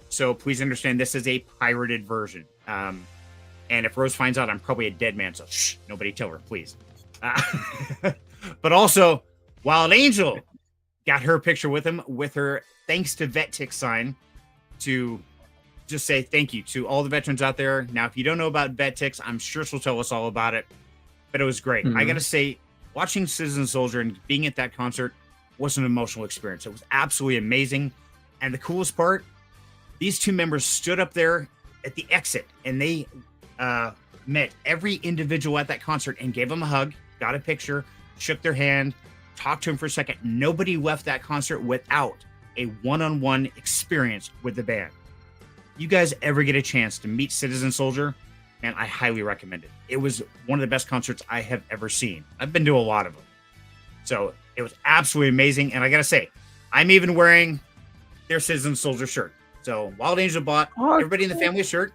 So please understand this is a pirated version. And if Rose finds out, I'm probably a dead man. So shh, nobody tell her, please. But also, Wild Angel got her picture with him with her thanks to VetTick sign to just say thank you to all the veterans out there. Now, if you don't know about VetTicks, I'm sure she'll tell us all about it. But it was great. I got to say, watching Citizen Soldier and being at that concert was an emotional experience. It was absolutely amazing. And the coolest part, these 2 members stood up there at the exit and they met every individual at that concert and gave them a hug, got a picture, shook their hand, talked to them for a second. Nobody left that concert without a one-on-one experience with the band. You guys ever get a chance to meet Citizen Soldier, man, I highly recommend it. It was one of the best concerts I have ever seen. I've been to a lot of them. So it was absolutely amazing. And I got to say, I'm even wearing their Citizen Soldier shirt. So Wild Angel bought everybody in the family a shirt.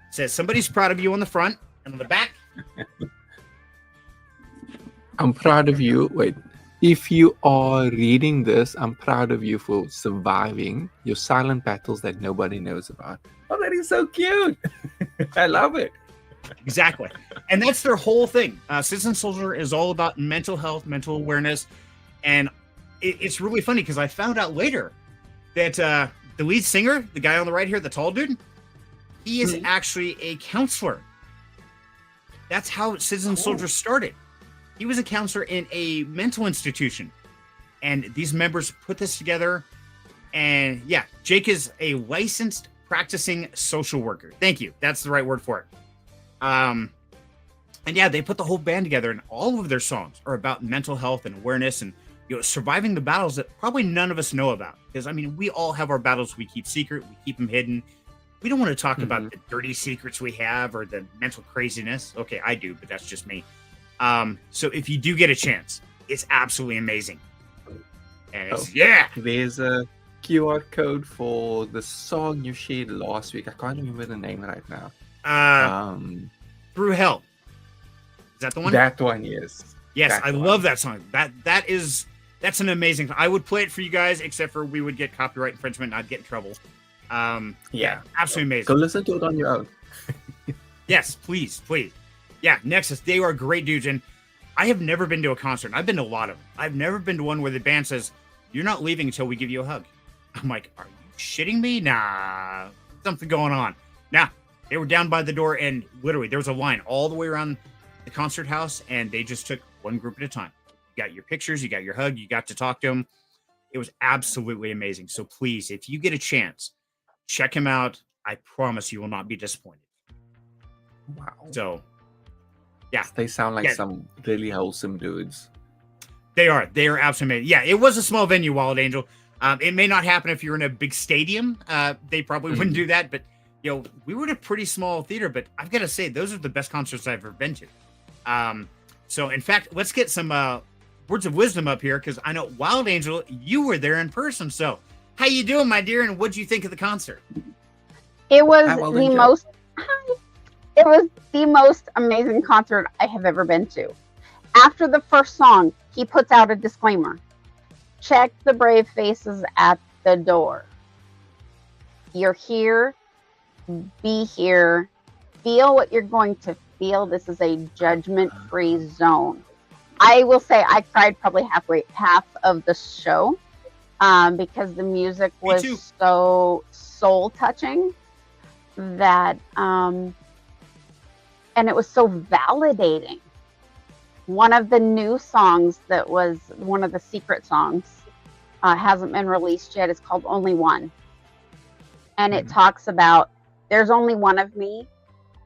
It says, somebody's proud of you on the front, and on the back. I'm proud of you. Wait, if you are reading this, I'm proud of you for surviving your silent battles that nobody knows about. Oh, that is so cute. I love it. Exactly. And that's their whole thing. Citizen Soldier is all about mental health, mental awareness. And it's really funny because I found out later that the lead singer, the guy on the right here, the tall dude, he is actually a counselor. That's how Citizen Soldier started. He was a counselor in a mental institution. And these members put this together. And yeah, Jake is a licensed practicing social worker. Thank you. That's the right word for it. And yeah, they put the whole band together, and all of their songs are about mental health and awareness and, you know, surviving the battles that probably none of us know about. Because I mean, we all have our battles we keep secret, we keep them hidden. We don't want to talk about the dirty secrets we have or the mental craziness. Okay, I do, but that's just me. So if you do get a chance, it's absolutely amazing. And it's, there's a QR code for the song you shared last week. I can't remember the name right now. Through Hell. Is that the one? That one, yes. Yes, that I one. love that song. That's an amazing. I would play it for you guys, except for we would get copyright infringement and I'd get in trouble. Yeah, absolutely amazing. Go listen to it on your own. Yes, please. Yeah, Nexus, they are great dudes, and I have never been to a concert. I've been to a lot of them. I've never been to one where the band says, "You're not leaving until we give you a hug." I'm like, are you shitting me? Nah, something going on. Nah, they were down by the door, and literally there was a line all the way around the concert house, and they just took one group at a time. You got your pictures, you got your hug, you got to talk to them. It was absolutely amazing. So please, if you get a chance, check him out. I promise you will not be disappointed. Wow. So, yeah. They sound like some really wholesome dudes. They are absolutely amazing. Yeah, it was a small venue, Wild Angel. It may not happen if you're in a big stadium. They probably wouldn't do that, but you know, we were in a pretty small theater, but I've got to say, those are the best concerts I've ever been to. So in fact, let's get some words of wisdom up here, because I know, Wild Angel, you were there in person. So how you doing, my dear, and what'd you think of the concert? It was the most amazing concert I have ever been to. After the first song, he puts out a disclaimer. Check the brave faces at the door. You're here. Be here. Feel what you're going to feel. This is a judgment-free zone. I will say I cried probably half of the show because the music was so soul-touching that, and it was so validating. One of the new songs that was one of the secret songs hasn't been released yet. It's called Only One. And it talks about, there's only one of me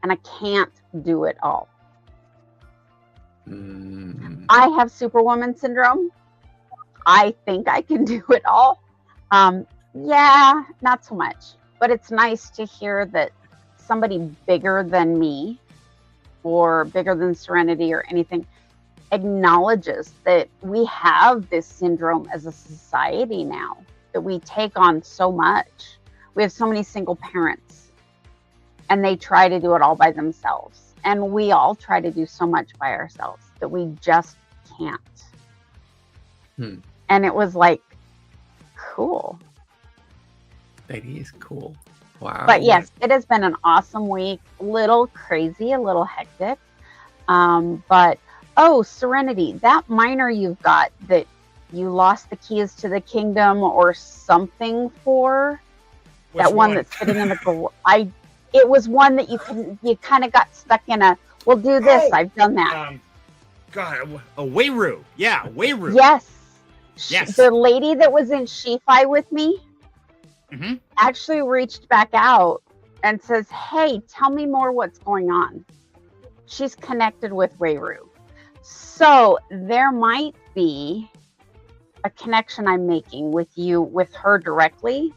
and I can't do it all. I have Superwoman syndrome. I think I can do it all. Yeah, not so much. But it's nice to hear that somebody bigger than me or bigger than Serenity or anything acknowledges that we have this syndrome as a society now, that we take on so much. We have so many single parents and they try to do it all by themselves. And we all try to do so much by ourselves that we just can't. And it was like, cool. That is cool. Wow. But yes, it has been an awesome week. A little crazy, a little hectic. But Serenity, that minor you've got that you lost the keys to the kingdom or something for, that one that's sitting in the it was one that you kind of got stuck in a, we'll do this, I've done that. A Wayru. Yeah, Wayru. Yes. The lady that was in Shi-Fi with me actually reached back out and says, hey, tell me more what's going on. she's connected with Weiru. So there might be a connection I'm making with her directly.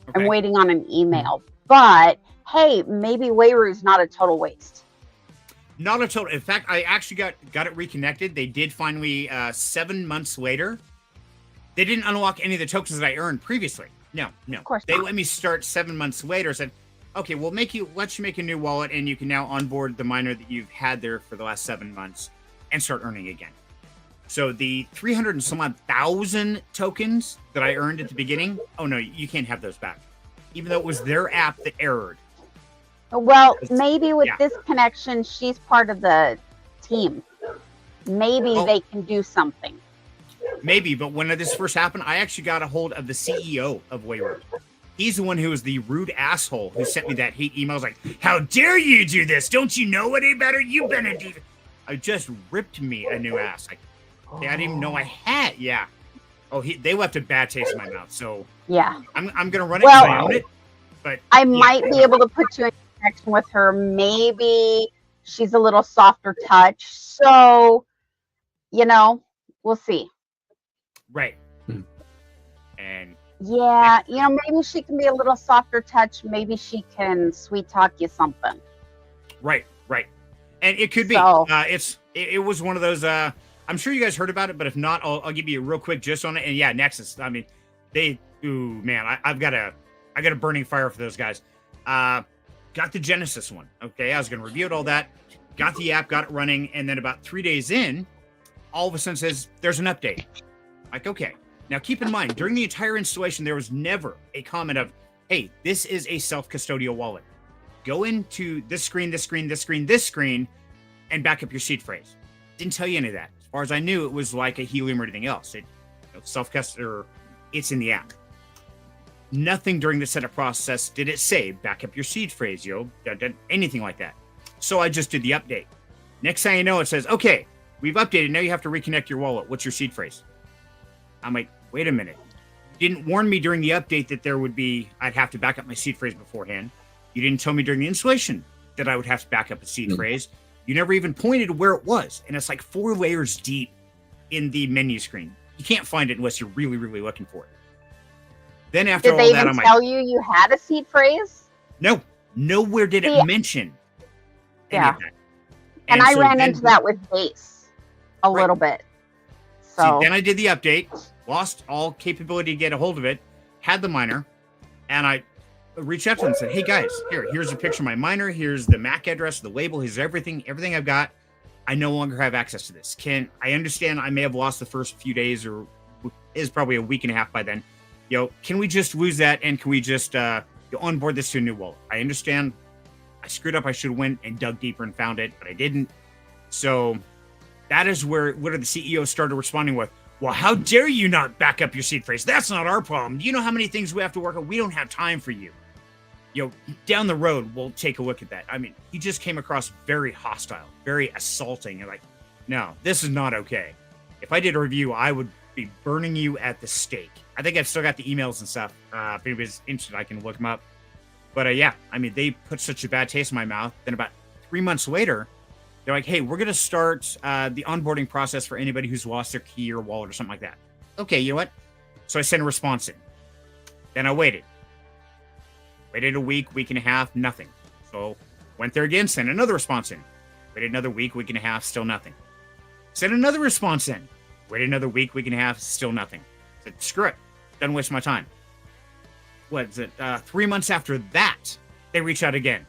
Okay. I'm waiting on an email. But hey, maybe Weiru's not a total waste. Not a total. In fact, I actually got it reconnected. They did finally 7 months later. They didn't unlock any of the tokens that I earned previously. No. Of course They not. let me start 7 months later. Said, okay, we'll let you make a new wallet, and you can now onboard the miner that you've had there for the last 7 months and start earning again. So the 300 and some odd thousand tokens that I earned at the beginning, oh no, you can't have those back. Even though it was their app that errored. Well, maybe with this connection, she's part of the team. Maybe they can do something. Maybe, but when this first happened, I actually got a hold of the CEO of Wayward. He's the one who was the rude asshole who sent me that hate email. I was like, how dare you do this? Don't you know any better? You've been a diva. I just ripped me a new ass. Like, I didn't even know I had. Yeah. Oh, they left a bad taste in my mouth. So yeah, I'm going to run it because I own it. But I might be able to put you in connection with her. Maybe she's a little softer touch. So, we'll see. Right. And yeah, maybe she can be a little softer touch. Maybe she can sweet talk you something. Right. And it could be. So, it was one of those. I'm sure you guys heard about it, but if not, I'll give you a real quick gist on it. And yeah, Nexus. I mean, I've got a burning fire for those guys. Got the Genesis one. Okay, I was going to review it, all that. Got the app, got it running, and then about 3 days in, all of a sudden says there's an update. Like, okay. Now keep in mind, during the entire installation, there was never a comment of, hey, this is a self-custodial wallet. Go into this screen, and back up your seed phrase. Didn't tell you any of that. As far as I knew, it was like a Helium or anything else. Self-custody, it's in the app. Nothing during the setup process did it say, back up your seed phrase, anything like that. So I just did the update. Next thing you know, it says, okay, we've updated. Now you have to reconnect your wallet. What's your seed phrase? I'm like, wait a minute. You didn't warn me during the update that I'd have to back up my seed phrase beforehand. You didn't tell me during the installation that I would have to back up a seed phrase. You never even pointed where it was. And it's like 4 layers deep in the menu screen. You can't find it unless you're really, really looking for it. Then after all that, I'm like, did they even tell you had a seed phrase? No. Nowhere did it mention any of that. And I ran into that with Base a little bit. So then I did the update, lost all capability to get a hold of it, had the miner, and I reached out to them and said, hey guys, here's a picture of my miner, here's the MAC address, the label, here's everything I've got. I no longer have access to this. I understand I may have lost the first few days, or is probably a week and a half by then. Can we just lose that, and can we just onboard this to a new wallet? I understand I screwed up. I should have went and dug deeper and found it, but I didn't. So that is where the CEO started responding with, well, how dare you not back up your seed phrase? That's not our problem. Do you know how many things we have to work on? We don't have time for you. Down the road, we'll take a look at that. I mean, he just came across very hostile, very assaulting. And like, no, this is not okay. If I did a review, I would be burning you at the stake. I think I've still got the emails and stuff. If anybody's interested, I can look them up. But yeah, I mean, they put such a bad taste in my mouth. Then about 3 months later, they're like, hey, we're going to start the onboarding process for anybody who's lost their key or wallet or something like that. Okay, you know what? So I sent a response in. Then I waited. Waited a week and a half, nothing. So went there again, sent another response in. Waited another week and a half, still nothing. Sent another response in. Waited another week and a half, still nothing. Said, screw it. Doesn't waste my time. What is it? 3 months after that, they reach out again.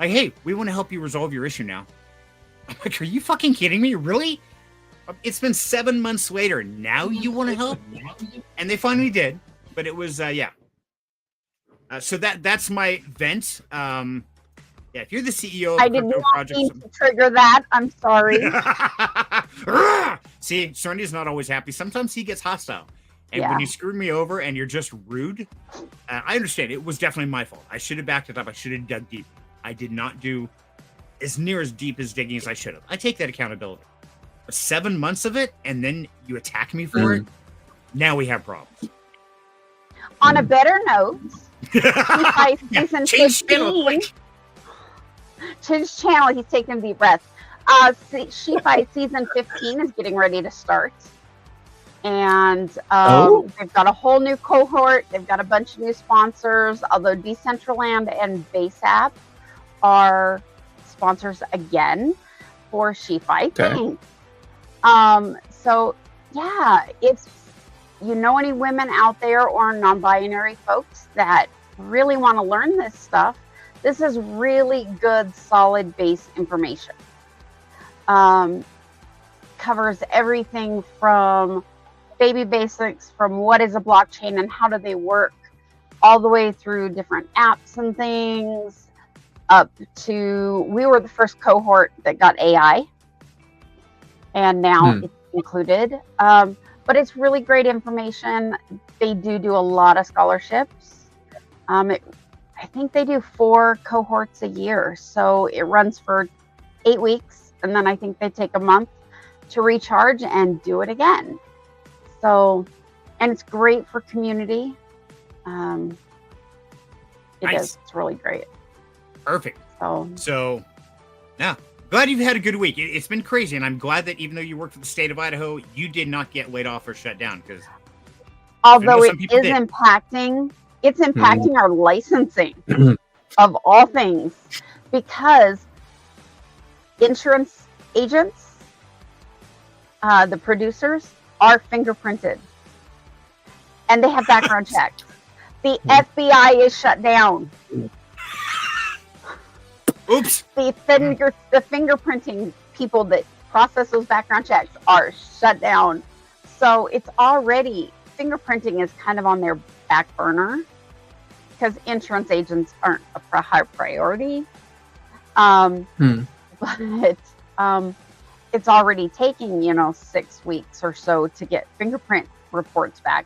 Like, hey, we want to help you resolve your issue now. I'm like, are you fucking kidding me? Really? It's been 7 months later. Now you want to help? And they finally did. But it was, yeah. So that's my vent. Yeah, if you're the CEO of I did not mean to trigger that. I'm sorry. See, Cerny's not always happy. Sometimes he gets hostile. And when you screwed me over and you're just rude, I understand. It was definitely my fault. I should have backed it up. I should have dug deep. I did not do as near as deep as digging as I should have. I take that accountability. But 7 months of it, and then you attack me for it, now we have problems. On a better note, season change 15, change channel, he's taking a deep breath. She Fight season 15 is getting ready to start. And they've got a whole new cohort. They've got a bunch of new sponsors, although Decentraland and BaseApp are sponsors again for She Fight. Okay. So, yeah, if you know any women out there or non-binary folks that really want to learn this stuff, this is really good, solid base information. Covers everything from baby basics, from what is a blockchain and how do they work, all the way through different apps and things, up to, we were the first cohort that got AI, and now it's included. But it's really great information. They do a lot of scholarships. I think they do 4 cohorts a year, so it runs for 8 weeks, and then I think they take a month to recharge and do it again. So, and it's great for community. It Nice. is. It's really great. Perfect. So, Yeah, glad you've had a good week. It's been crazy, and I'm glad that even though you work for the state of Idaho, you did not get laid off or shut down. Because although it people is did. it's impacting our licensing of all things, because insurance agents, the producers, are fingerprinted, and they have background checks. The FBI is shut down. Oops. The fingerprinting people that process those background checks are shut down. So it's already, fingerprinting is kind of on their back burner because insurance agents aren't a high priority. But it's already taking, 6 weeks or so to get fingerprint reports back.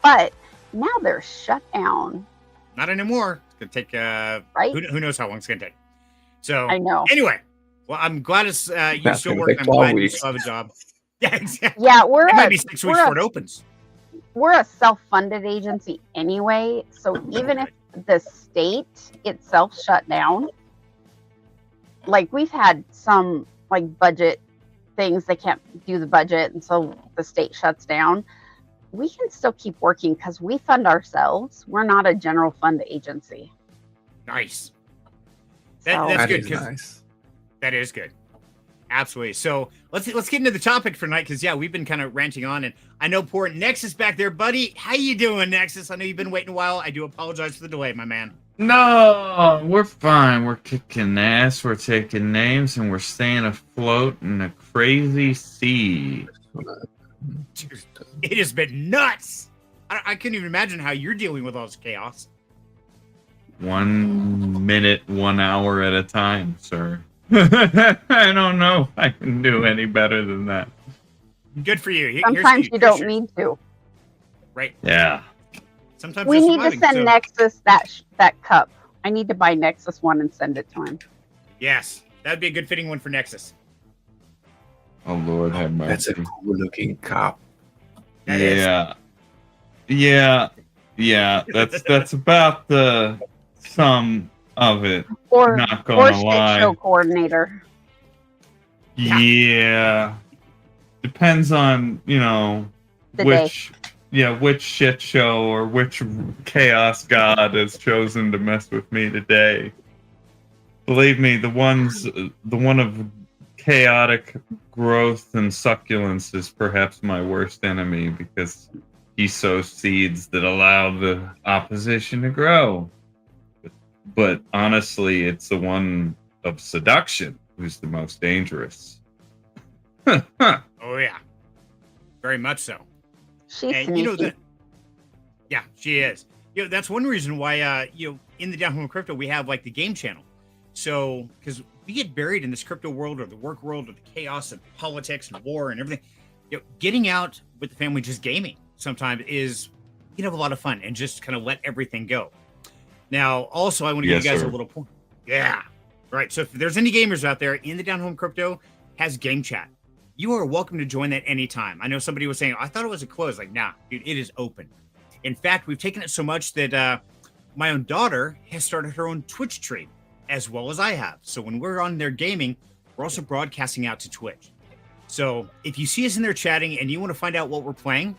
But now they're shut down. Not anymore. It's going to take, right? Who knows how long it's going to take. So, I know. Anyway, well, I'm glad it's you That's still gonna working. take I'm 12 glad you weeks. still have a job. Yeah, exactly. Yeah, It might be 6 weeks before it opens. We're a self-funded agency anyway. So even if the state itself shut down, like we've had some like budget things, they can't do the budget, and so the state shuts down. We can still keep working because we fund ourselves. We're not a general fund agency. Nice. So, That's That good. is 'Cause nice. That is good. Absolutely. So let's get into the topic for tonight, because we've been kind of ranting on, and I know poor Nexus back there, buddy. How you doing, Nexus? I know you've been waiting a while. I do apologize for the delay, my man. No, we're fine. We're kicking ass. We're taking names, and we're staying afloat in a crazy sea. Dude, it has been nuts. I couldn't even imagine how you're dealing with all this chaos. 1 minute, 1 hour at a time, sir. I don't know if I can do any better than that. Good for you. sometimes you don't need to. Right. Yeah. Sometimes We you're need to surviving, send so- Nexus that cup. I need to buy Nexus one and send it to him. Yes, that'd be a good fitting one for Nexus. Oh Lord, have mercy. That's a cool looking cup. That is. Yeah. That's about the sum of it. Or Not gonna shit lie. show coordinator. Yeah. Depends on, The which shit show or which chaos god has chosen to mess with me today. Believe me, the one of chaotic growth and succulence is perhaps my worst enemy, because he sows seeds that allow the opposition to grow. But honestly, it's the one of seduction who's the most dangerous. Oh yeah, very much so. She's And sneaky. that. Yeah, she is. That's one reason why in the Down Home Crypto we have like the game channel. So because we get buried in this crypto world or the work world or the chaos of politics and war and everything. Getting out with the family, just gaming sometimes is a lot of fun, and just kind of let everything go. Now, also, I want to give you guys a little point. Yeah, right. So if there's any gamers out there, in the Down Home Crypto has game chat. You are welcome to join that anytime. I know somebody was saying, I thought it was a close. Like, nah, dude, it is open. In fact, we've taken it so much that my own daughter has started her own Twitch stream, as well as I have. So when we're on there gaming, we're also broadcasting out to Twitch. So if you see us in there chatting and you want to find out what we're playing,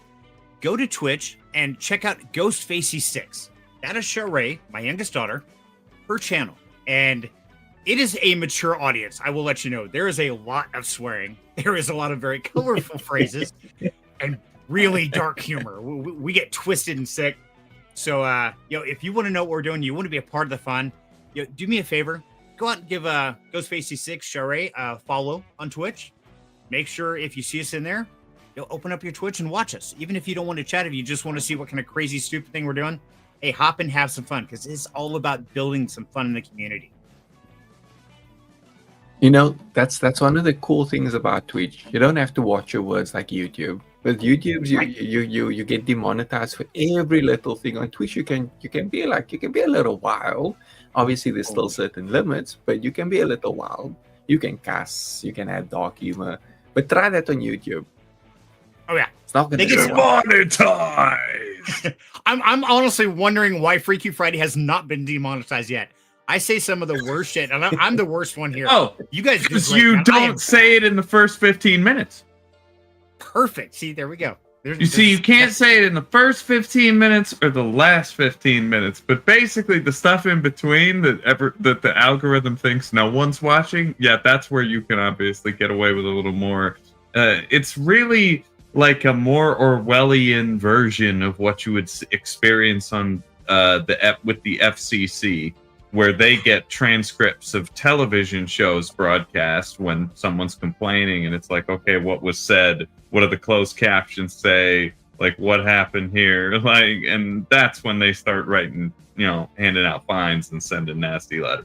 go to Twitch and check out Ghostfacey6. That is Sheree, my youngest daughter, her channel. And it is a mature audience. I will let you know. There is a lot of swearing. There is a lot of very colorful phrases and really dark humor. We get twisted and sick. So, if you want to know what we're doing, you want to be a part of the fun, do me a favor. Go out and give Ghostfacey6 Sheree a follow on Twitch. Make sure if you see us in there, open up your Twitch and watch us. Even if you don't want to chat, if you just want to see what kind of crazy, stupid thing we're doing, hey, hop and have some fun, because it's all about building some fun in the community. That's one of the cool things about Twitch. You don't have to watch your words like YouTube. With YouTube, you get demonetized for every little thing. On Twitch, you can be a little wild. Obviously, there's still certain limits, but you can be a little wild. You can cuss, you can add dark humor, but try that on YouTube. Oh yeah, it's not going to get demonetized. I'm honestly wondering why Freaky Friday has not been demonetized yet. I say some of the worst shit, and I'm the worst one here. Oh, you guys, because you don't say it in the first 15 minutes. Perfect. See, there we go. You can't say it in the first 15 minutes or the last 15 minutes, but basically the stuff in between that the algorithm thinks no one's watching, that's where you can obviously get away with a little more. It's really like a more Orwellian version of what you would experience on with the FCC, where they get transcripts of television shows broadcast when someone's complaining, and it's like, okay, what was said? What do the closed captions say? Like, what happened here? Like, and that's when they start writing, handing out fines and sending nasty letters.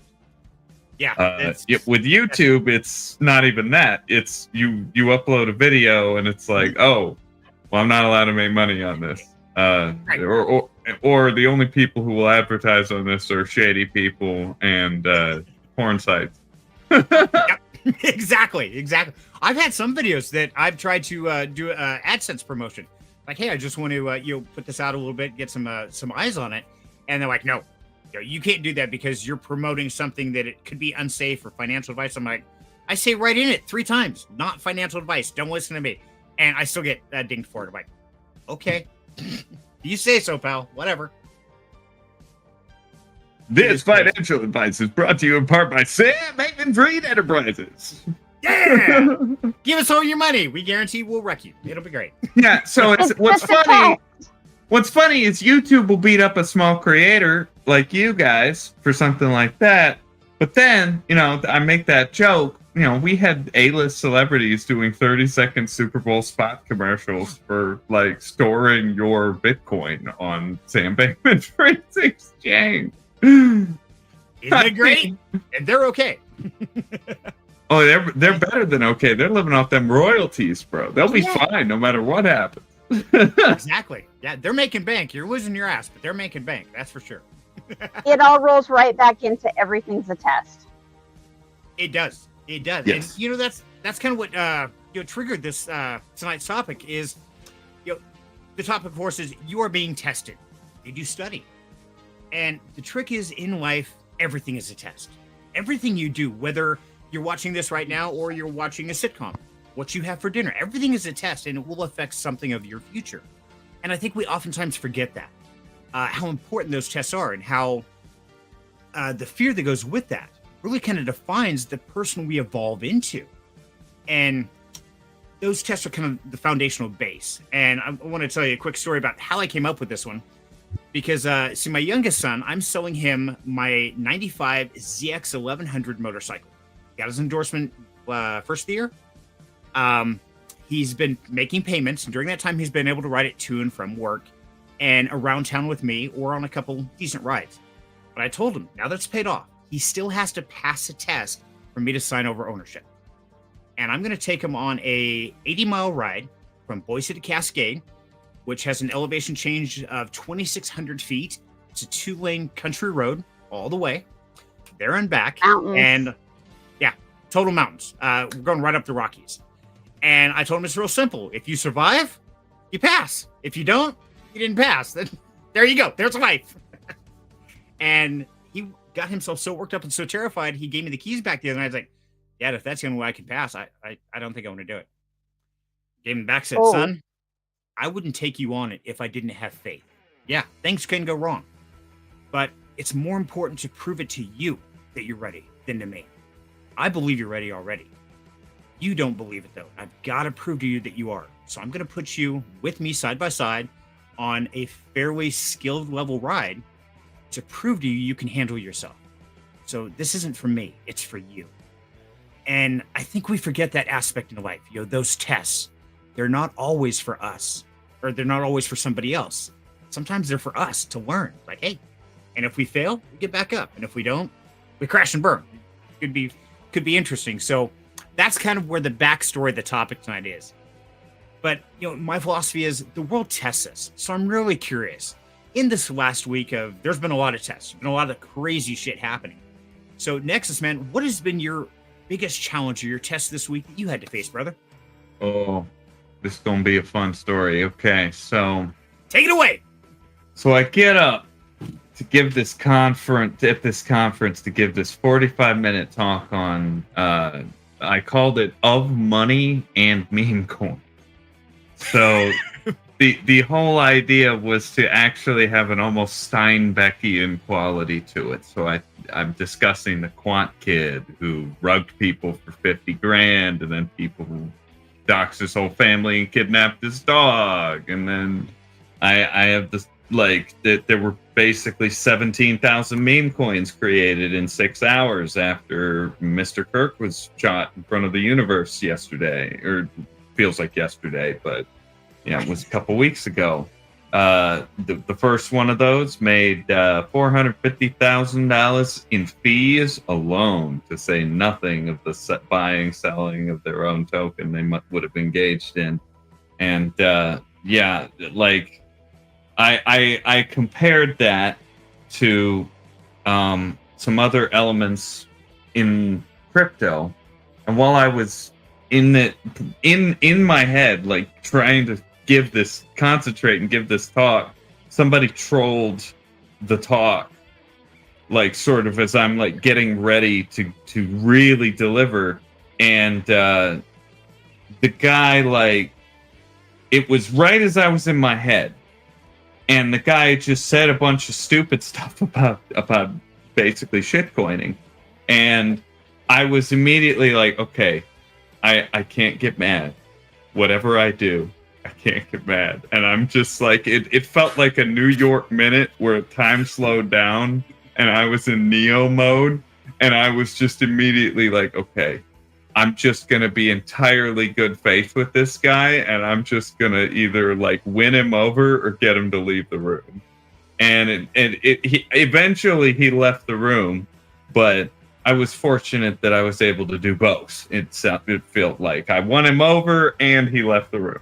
Yeah. With YouTube, it's not even that. It's you upload a video, and it's like, oh, well, I'm not allowed to make money on this. Right. Or the only people who will advertise on this are shady people and porn sites. Yep. Exactly. I've had some videos that I've tried to do AdSense promotion. Like, hey, I just want to put this out a little bit, get some eyes on it, and they're like, no, you can't do that because you're promoting something that it could be unsafe or financial advice. I'm like, I say right in it 3 times, not financial advice. Don't listen to me, and I still get dinged for it. I'm like, okay, you say so, pal. Whatever. This financial advice is brought to you in part by Sam Bankman-Fried Enterprises. Yeah, give us all your money. We guarantee we'll wreck you. It'll be great. Yeah. So what's funny is YouTube will beat up a small creator like you guys for something like that. But then, I make that joke. We had A-list celebrities doing 30-second Super Bowl spot commercials for like storing your Bitcoin on Sam Bankman-Fried's exchange. Isn't it great? And they're okay. Oh, they're better than okay. They're living off them royalties, bro. They'll be fine no matter what happens. Exactly. Yeah, they're making bank. You're losing your ass, but they're making bank. That's for sure. It all rolls right back into everything's a test. It does. Yes. And that's kind of what triggered this tonight's topic is, the topic of course is you are being tested. Did you study? And the trick is in life, everything is a test. Everything you do, whether you're watching this right now or you're watching a sitcom, what you have for dinner, everything is a test and it will affect something of your future. And I think we oftentimes forget that, how important those tests are and how the fear that goes with that really kind of defines the person we evolve into. And those tests are kind of the foundational base. And I want to tell you a quick story about how I came up with this one. Because, see, my youngest son, I'm selling him my 95 ZX 1100 motorcycle. Got his endorsement first of the year. He's been making payments. And during that time, he's been able to ride it to and from work and around town with me or on a couple decent rides. But I told him, now that it's paid off, he still has to pass a test for me to sign over ownership. And I'm going to take him on a 80-mile ride from Boise to Cascade, which has an elevation change of 2,600 feet. It's a 2-lane country road all the way there and back. Mountains. And total mountains. We're going right up the Rockies. And I told him it's real simple. If you survive, you pass. If you don't, you didn't pass. Then there you go. There's life. And he got himself so worked up and so terrified, he gave me the keys back the other night. I was like, yeah, if that's the only way I can pass, I don't think I want to do it. Gave him back, said, Oh. son, I wouldn't take you on it if I didn't have faith. Yeah, things can go wrong, but it's more important to prove it to you that you're ready than to me. I believe you're ready already. You don't believe it though. I've got to prove to you that you are. So I'm going to put you with me side by side on a fairly skilled level ride to prove to you you can handle yourself. So this isn't for me, it's for you. And I think we forget that aspect in life. You know, those tests, they're not always for us, or they're not always for somebody else. Sometimes they're for us to learn. Like, hey, and if we fail, we get back up. And if we don't, we crash and burn. Could be interesting. So that's kind of where the backstory of the topic tonight is. But, you know, my philosophy is the world tests us. So I'm really curious. In this last week there's been a lot of tests, been a lot of crazy shit happening. So Nexus, man, what has been your biggest challenge or your test this week that you had to face, brother? Oh, this is going to be a fun story. Okay, so... Take it away! So I get up to give this conference, to give this 45-minute talk on, I called it Of Money and Meme Coin. So the whole idea was to actually have an almost Steinbeckian quality to it. So I'm discussing the quant kid who rugged people for 50 grand, and then people who doxed his whole family and kidnapped his dog. And then I have this, like, that there were basically 17,000 meme coins created in 6 hours after Mr. Kirk was shot in front of the universe yesterday, or feels like yesterday, but yeah, it was a couple weeks ago. The first one of those made $450,000 in fees alone, to say nothing of the buying, selling of their own token they would have engaged in. And yeah, like I compared that to some other elements in crypto, and while I was in my head, like trying to concentrate and give this talk, somebody trolled the talk, like sort of as I'm like getting ready to really deliver. And the guy, like, it was right as I was in my head, and the guy just said a bunch of stupid stuff about basically shitcoining, and I was immediately like, okay, I can't get mad. Whatever I do, I can't get mad. And I'm just like, it felt like a New York minute where time slowed down and I was in Neo mode. And I was just immediately like, okay, I'm just going to be entirely good faith with this guy. And I'm just going to either like win him over or get him to leave the room. And he eventually he left the room, but I was fortunate that I was able to do both. It felt like I won him over and he left the room.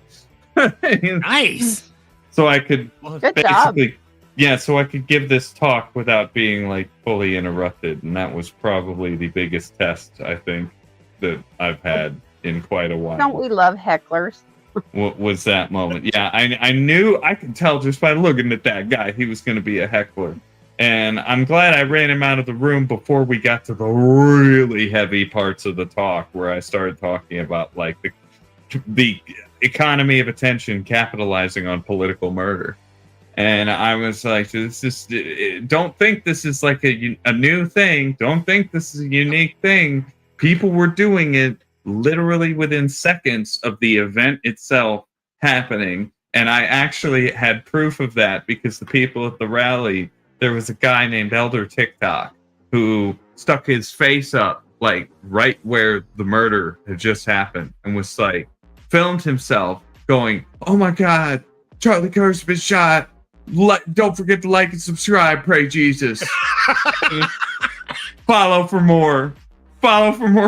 Nice. So I could Good job. so I could give this talk without being like fully interrupted, and that was probably the biggest test I think that I've had in quite a while. Don't we love hecklers? What was that moment? Yeah, I knew, I could tell just by looking at that guy he was going to be a heckler. And I'm glad I ran him out of the room before we got to the really heavy parts of the talk, where I started talking about like the economy of attention capitalizing on political murder. And I was like, don't think this is like a new thing. Don't think this is a unique thing. People were doing it literally within seconds of the event itself happening. And I actually had proof of that, because the people at the rally, there was a guy named Elder TikTok who stuck his face up like right where the murder had just happened, and was like, filmed himself going, "Oh my God, Charlie Kirk's been shot. Don't forget to like and subscribe. Pray Jesus." Follow for more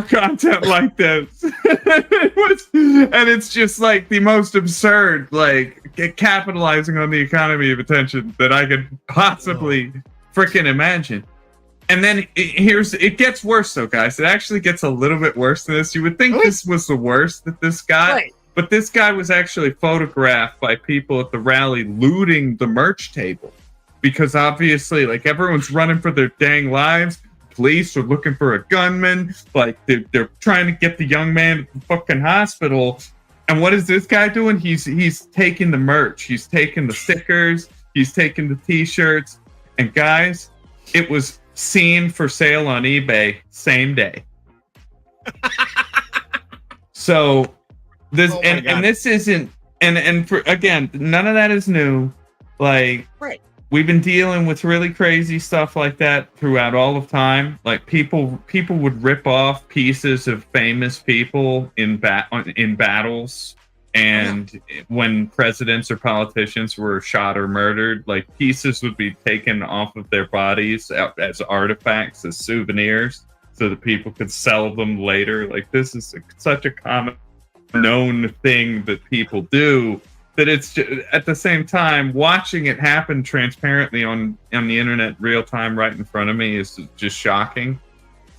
content like this. And it's just like the most absurd, like capitalizing on the economy of attention that I could possibly freaking imagine. And then it gets worse though, guys. It actually gets a little bit worse than this. You would think this was the worst that this got, right. But this guy was actually photographed by people at the rally looting the merch table, because obviously, like, everyone's running for their dang lives. police are looking for a gunman. Like they're trying to get the young man to the fucking hospital. And what is this guy doing? He's taking the merch. He's taking the stickers. He's taking the t-shirts. And guys, it was seen for sale on eBay same day. So this and this isn't and for again, none of that is new. Like right. We've been dealing with really crazy stuff like that throughout all of time. Like people would rip off pieces of famous people in battles, and when presidents or politicians were shot or murdered, like pieces would be taken off of their bodies as artifacts, as souvenirs, so that people could sell them later. Like this is such a common known thing that people do. That it's just, at the same time, watching it happen transparently on the internet, real time, right in front of me, is just shocking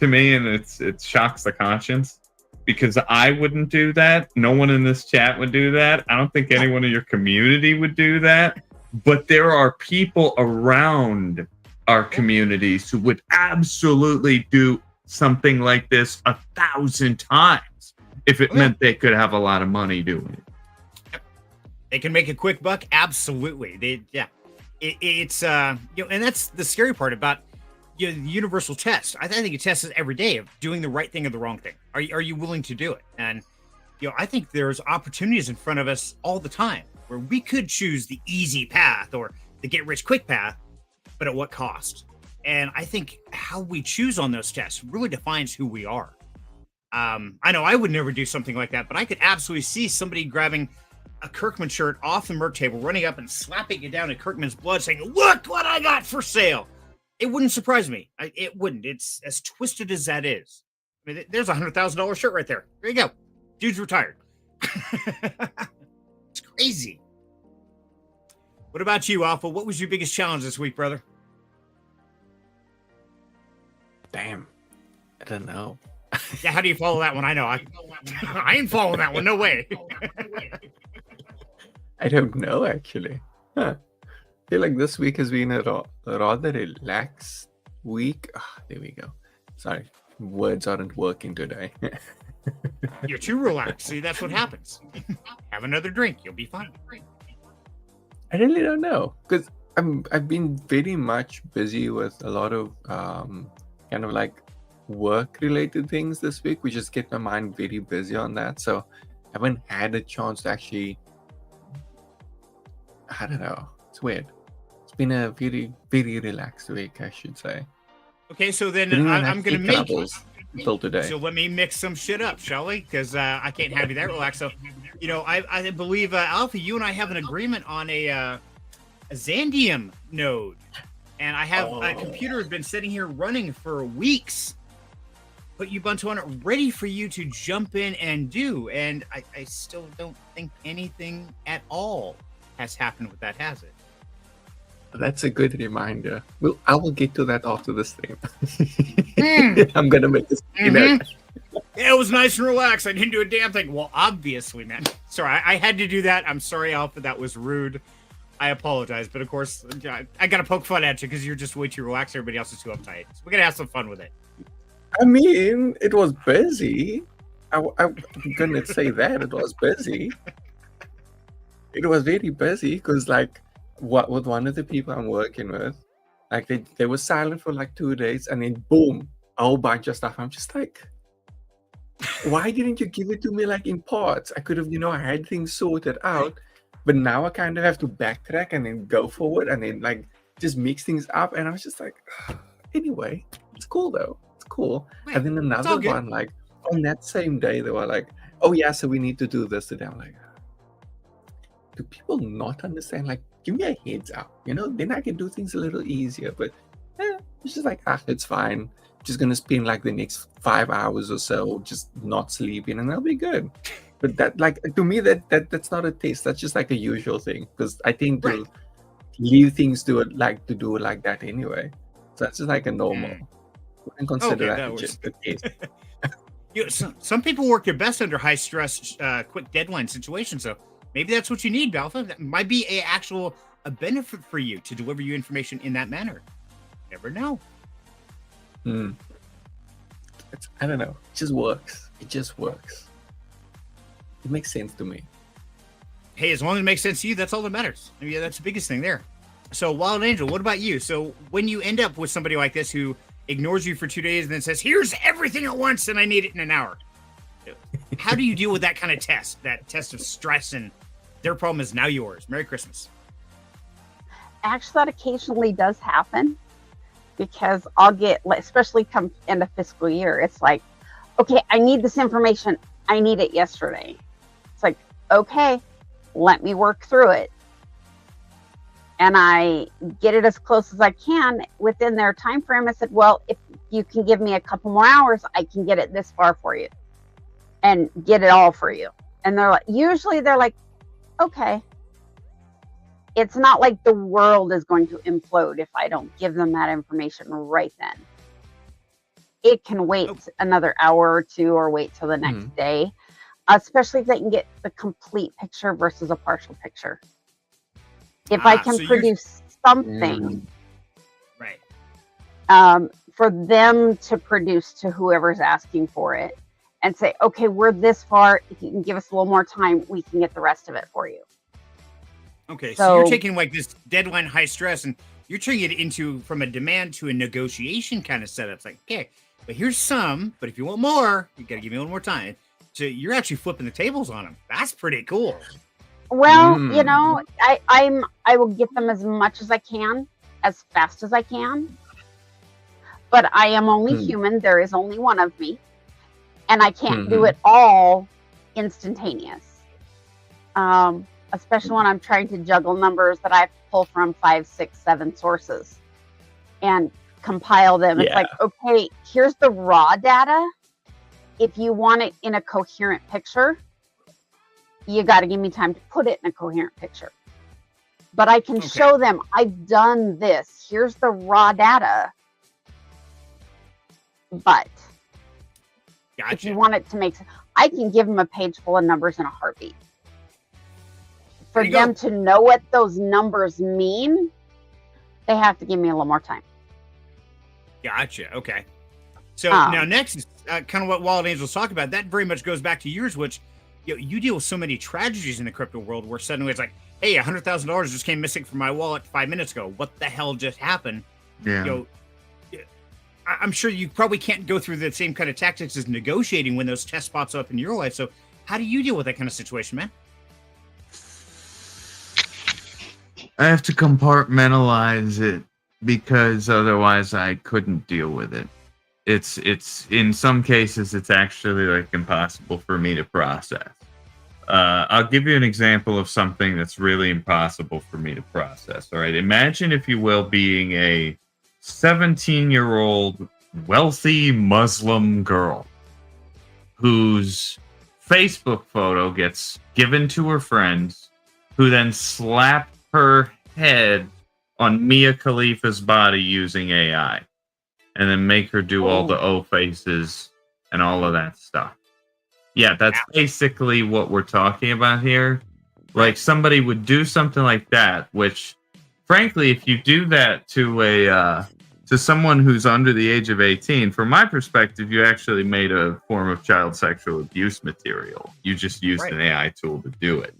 to me, and it shocks the conscience because I wouldn't do that. No one in this chat would do that. I don't think anyone in your community would do that. But there are people around our communities who would absolutely do something like this 1,000 times if it meant they could have a lot of money doing it. They can make a quick buck. Absolutely. It's and that's the scary part about the universal test. I think it tests every day of doing the right thing or the wrong thing. Are you willing to do it? And I think there's opportunities in front of us all the time where we could choose the easy path or the get rich quick path, but at what cost? And I think how we choose on those tests really defines who we are. I know I would never do something like that, but I could absolutely see somebody grabbing a Kirkman shirt off the merch table, running up and slapping it down in Kirkman's blood, saying, "Look what I got for sale." It wouldn't surprise me. It wouldn't. It's as twisted as that is. I mean, there's a $100,000 shirt right there. There you go. Dude's retired. It's crazy. What about you, Alpha? What was your biggest challenge this week, brother? Damn. I don't know. Yeah, how do you follow that one? I know. I ain't following that one. No way. I don't know, actually. I feel like this week has been a rather relaxed week. There we go. Sorry, words aren't working today. You're too relaxed. See, that's what happens. Have another drink. You'll be fine. I really don't know, because I've been very much busy with a lot of kind of like work-related things this week, which just get my mind very busy on that. So I haven't had a chance to actually. I don't know. It's weird. It's been a very, very relaxed week, I should say. Okay, so then I'm going to make until today. So let me mix some shit up, shall we? Because I can't have you that relaxed. So, I believe Alpha, you and I have an agreement on a Zandium node, and I have a computer has been sitting here running for weeks. Put Ubuntu on it, ready for you to jump in and do. And I still don't think anything at all has happened with that, has it? That's a good reminder. Well, I will get to that after this thing. I'm gonna make this. Yeah, it was nice and relaxed. I didn't do a damn thing. Well, obviously, man. Sorry, I had to do that. I'm sorry, Alpha. That was rude. I apologize, but of course, I gotta poke fun at you because you're just way too relaxed. Everybody else is too uptight. So we're gonna have some fun with it. I mean, it was busy. I'm gonna say that it was busy. It was very busy because, like, with one of the people I'm working with, like they were silent for like 2 days, and then boom, a whole bunch of stuff. I'm just like, why didn't you give it to me like in parts? I could have, I had things sorted out, but now I kind of have to backtrack and then go forward and then like just mix things up. And I was just like, anyway, it's cool though. It's cool. Right. And then another one, like on that same day, they were like, oh yeah, so we need to do this today. I'm like, do people not understand? Like, give me a heads up, then I can do things a little easier. But it's just like, it's fine. Just gonna spend like the next 5 hours or so just not sleeping, and I'll be good. But that, like, to me, that's not a test. That's just like a usual thing, because I tend to leave things to do it like that anyway. So that's just like a normal. And consider that just a test. Some people work their best under high stress, quick deadline situations. So maybe that's what you need, Alpha. That might be a benefit for you to deliver you information in that manner. Never know. Mm. I don't know. It just works. It just works. It makes sense to me. Hey, as long as it makes sense to you, that's all that matters. I mean, that's the biggest thing there. So, Wild Angel, what about you? So, when you end up with somebody like this who ignores you for 2 days and then says, "Here's everything at once, and I need it in an hour," how do you deal with that kind of test? That test of stress, and their problem is now yours. Merry Christmas. Actually, that occasionally does happen because I'll get, especially come end of fiscal year, it's like, okay, I need this information. I need it yesterday. It's like, okay, let me work through it. And I get it as close as I can within their time frame. I said, well, if you can give me a couple more hours, I can get it this far for you and get it all for you. And they're like, usually they're like, okay. It's not like the world is going to implode if I don't give them that information right then. It can wait another hour or two or wait till the next day, especially if they can get the complete picture versus a partial picture. If I can produce something right, for them to produce to whoever's asking for it and say, okay, we're this far. If you can give us a little more time, we can get the rest of it for you. Okay, so you're taking like this deadline high stress and you're turning it into from a demand to a negotiation kind of setup. It's like, okay, but here's some, but if you want more, you got to give me a little more time. So you're actually flipping the tables on them. That's pretty cool. Well, you know, I will get them as much as I can, as fast as I can. But I am only human. There is only one of me. And I can't do it all instantaneous. Especially when I'm trying to juggle numbers that I pull from 5, 6, 7 sources and compile them. Yeah. It's like, okay, here's the raw data. If you want it in a coherent picture, you got to give me time to put it in a coherent picture. But I can show them, I've done this. Here's the raw data. But if you want it to make sense, I can give them a page full of numbers in a heartbeat. For them to know what those numbers mean, they have to give me a little more time. Gotcha. Okay. So now next is kind of what Wild Angel's talking about. That very much goes back to yours, which you deal with so many tragedies in the crypto world where suddenly it's like, hey, $100,000 just came missing from my wallet 5 minutes ago. What the hell just happened? Yeah. I'm sure you probably can't go through the same kind of tactics as negotiating when those tests pops up in your life. So how do you deal with that kind of situation, man? I have to compartmentalize it because otherwise I couldn't deal with it. It's in some cases it's actually like impossible for me to process. I'll give you an example of something that's really impossible for me to process. All right, imagine, if you will, being a 17-year-old wealthy Muslim girl whose Facebook photo gets given to her friends, who then slap her head on Mia Khalifa's body using AI and then make her do all the O faces and all of that stuff. Yeah, that's basically what we're talking about here. Like, somebody would do something like that, which, frankly, if you do that to someone who's under the age of 18, from my perspective, you actually made a form of child sexual abuse material. You just used an AI tool to do it.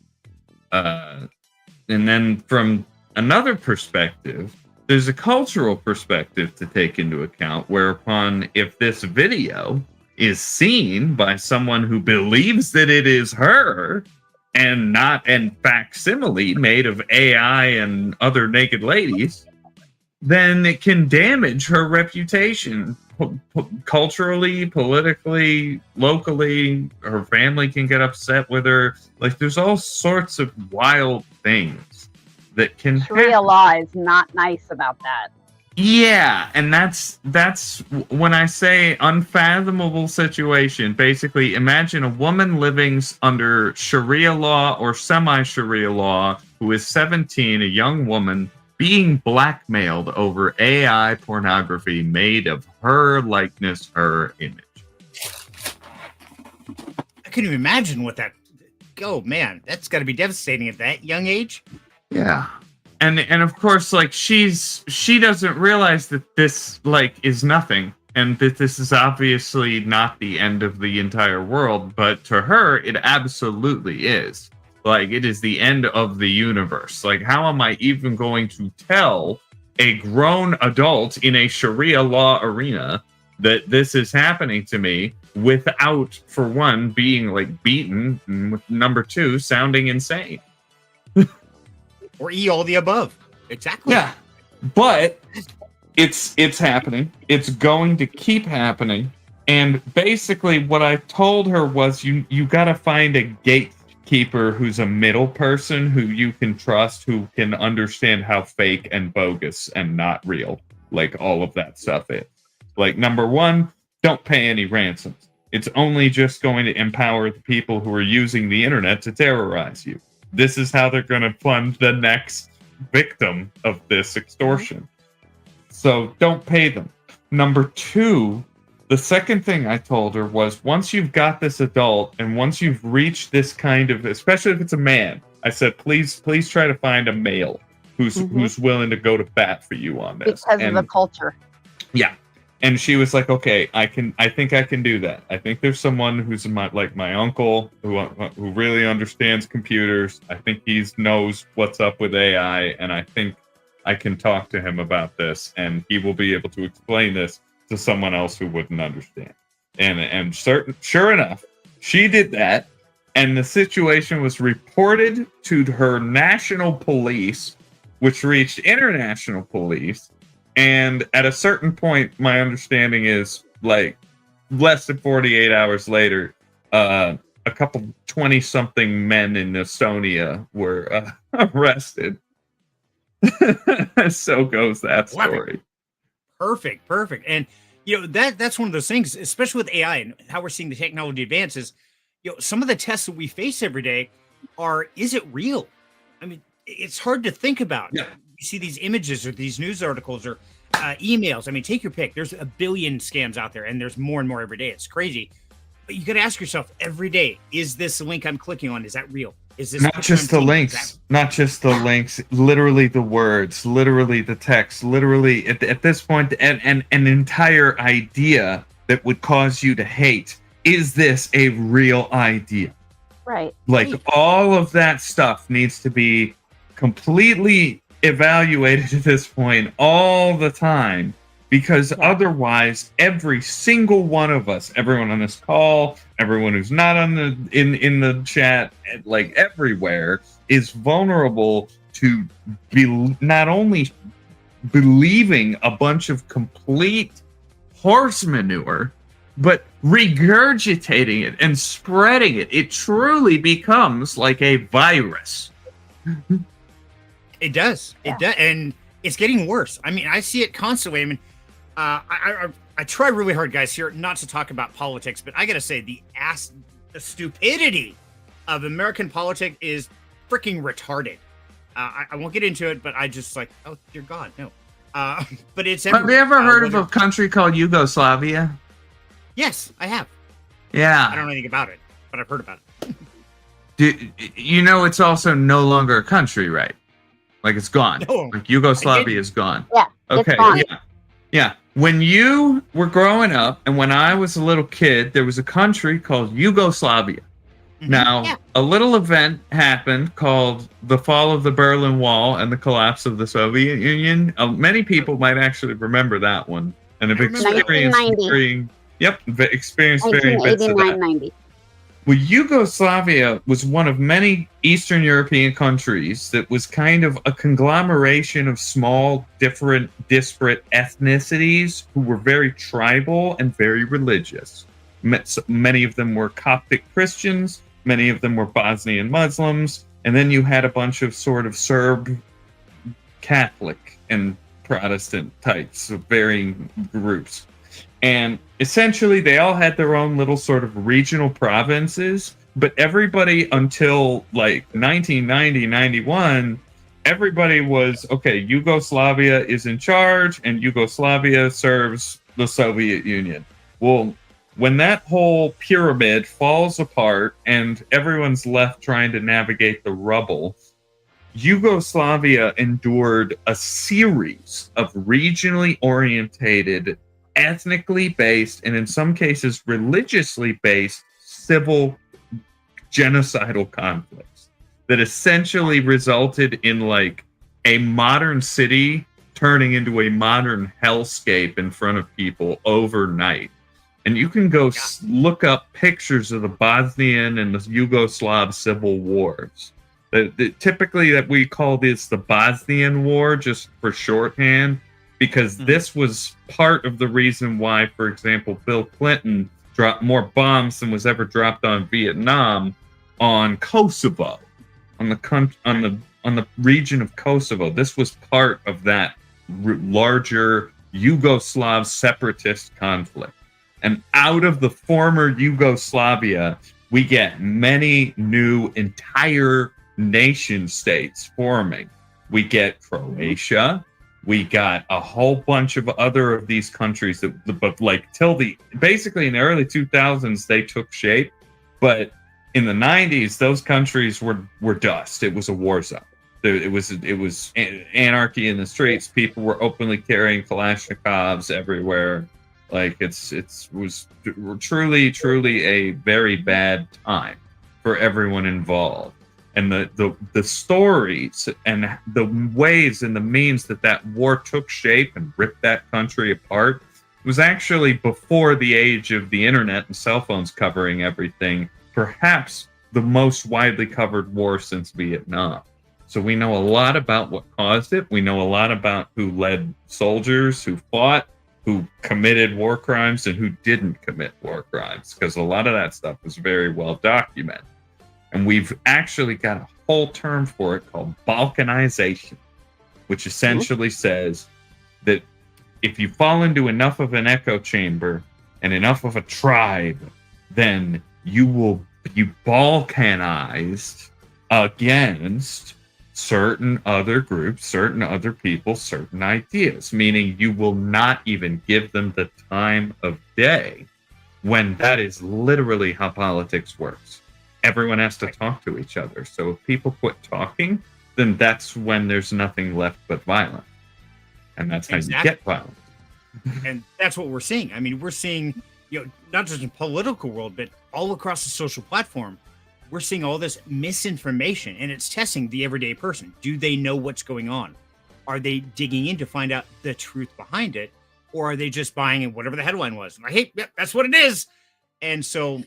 And then from another perspective, there's a cultural perspective to take into account, whereupon if this video is seen by someone who believes that it is her and not an facsimile made of AI and other naked ladies, then it can damage her reputation culturally, politically, locally. Her family can get upset with her. Like, there's all sorts of wild things that can Sharia law is not nice about that. Yeah, and that's when I say unfathomable situation. Basically, imagine a woman living under Sharia law or semi-Sharia law who is 17, a young woman, being blackmailed over AI pornography made of her likeness, her image. I couldn't even imagine what that... Oh, man, that's got to be devastating at that young age. Yeah. And of course, like, she doesn't realize that this, like, is nothing. and that this is obviously not the end of the entire world, but to her, it absolutely is. Like, it is the end of the universe. Like, how am I even going to tell a grown adult in a Sharia law arena that this is happening to me without, for one, being like beaten, and number two, sounding insane? Or all the above. Exactly. Yeah, but it's happening. It's going to keep happening. And basically, what I told her was, you got to find a gatekeeper who's a middle person who you can trust, who can understand how fake and bogus and not real, like, all of that stuff is. Like, number one, don't pay any ransoms. It's only just going to empower the people who are using the internet to terrorize you. This is how they're going to fund the next victim of this extortion. So don't pay them. Number two, the second thing I told her was, once you've got this adult and once you've reached this kind of, especially if it's a man, I said, please try to find a male who's willing to go to bat for you on this. Because of the culture. Yeah. And she was like, okay, I think I can do that. I think there's someone who's like my uncle who really understands computers. I think he knows what's up with AI, and I think I can talk to him about this, and he will be able to explain this to someone else who wouldn't understand. And sure enough, she did that, and the situation was reported to her national police, which reached international police. And at a certain point, my understanding is, like, less than 48 hours later, a couple 20-something men in Estonia were arrested. So goes that story. Perfect. And, that's one of those things, especially with AI and how we're seeing the technology advances. Some of the tests that we face every day is it real? I mean, it's hard to think about. Yeah. You see these images or these news articles or emails. I mean, take your pick. There's a billion scams out there, and there's more and more every day. It's crazy. But you got to ask yourself every day, is this link I'm clicking on, is that real? Is this not just the links, literally the words, literally the text, literally at this point, and an entire idea that would cause you to hate. Is this a real idea? Right. Like, all of that stuff needs to be completely evaluated at this point all the time, because otherwise every single one of us, everyone on this call, everyone who's not on the in the chat, like everywhere, is vulnerable to be not only believing a bunch of complete horse manure, but regurgitating it and spreading it. It truly becomes like a virus. It does. It does. And it's getting worse. I mean, I see it constantly. I mean, I try really hard, guys, here not to talk about politics, but I got to say the stupidity of American politics is freaking retarded. I won't get into it, but I just like, oh, dear God, no. But it's everywhere. Have you ever heard of a country called Yugoslavia? Yes, I have. Yeah. I don't know anything about it, but I've heard about it. It's also no longer a country, right? Like, it's gone. No, like, Yugoslavia is gone. Yeah. Okay. Yeah. When you were growing up and when I was a little kid, there was a country called Yugoslavia. Mm-hmm. Now, a little event happened called the fall of the Berlin Wall and the collapse of the Soviet Union. Many people might actually remember that one and have experienced very bits of that. 90. Well, Yugoslavia was one of many Eastern European countries that was kind of a conglomeration of small, different, disparate ethnicities who were very tribal and very religious. Many of them were Coptic Christians, many of them were Bosnian Muslims, and then you had a bunch of sort of Serb Catholic and Protestant types of varying groups. And essentially, they all had their own little sort of regional provinces, but everybody until like 1990, 91, everybody was, okay, Yugoslavia is in charge and Yugoslavia serves the Soviet Union. Well, when that whole pyramid falls apart and everyone's left trying to navigate the rubble, Yugoslavia endured a series of regionally orientated ethnically based and in some cases religiously based civil genocidal conflicts that essentially resulted in like a modern city turning into a modern hellscape in front of people overnight. And you can go look up pictures of the Bosnian and the Yugoslav civil wars. Typically that we call this the Bosnian War just for shorthand, because this was part of the reason why, for example, Bill Clinton dropped more bombs than was ever dropped on Vietnam on Kosovo, on the region of Kosovo. This was part of that larger Yugoslav separatist conflict. And out of the former Yugoslavia, we get many new entire nation states forming. We get Croatia. We got a whole bunch of other of these countries that, but like basically in the early 2000s, they took shape. But in the 90s, those countries were dust. It was a war zone. It was anarchy in the streets. People were openly carrying Kalashnikovs everywhere. Like it was truly a very bad time for everyone involved. And the stories and the ways and the means that war took shape and ripped that country apart was actually before the age of the internet and cell phones covering everything, perhaps the most widely covered war since Vietnam. So we know a lot about what caused it. We know a lot about who led soldiers, who fought, who committed war crimes, and who didn't commit war crimes, because a lot of that stuff was very well documented. And we've actually got a whole term for it called balkanization, which essentially says that if you fall into enough of an echo chamber and enough of a tribe, then you will be balkanized against certain other groups, certain other people, certain ideas, meaning you will not even give them the time of day, when that is literally how politics works. Everyone has to talk to each other. So if people quit talking, then that's when there's nothing left but violence. And that's how you get violence. And that's what we're seeing. I mean, we're seeing, not just in the political world, but all across the social platform, we're seeing all this misinformation, and it's testing the everyday person. Do they know what's going on? Are they digging in to find out the truth behind it? Or are they just buying whatever the headline was? Like, hey, yep, that's what it is. And so,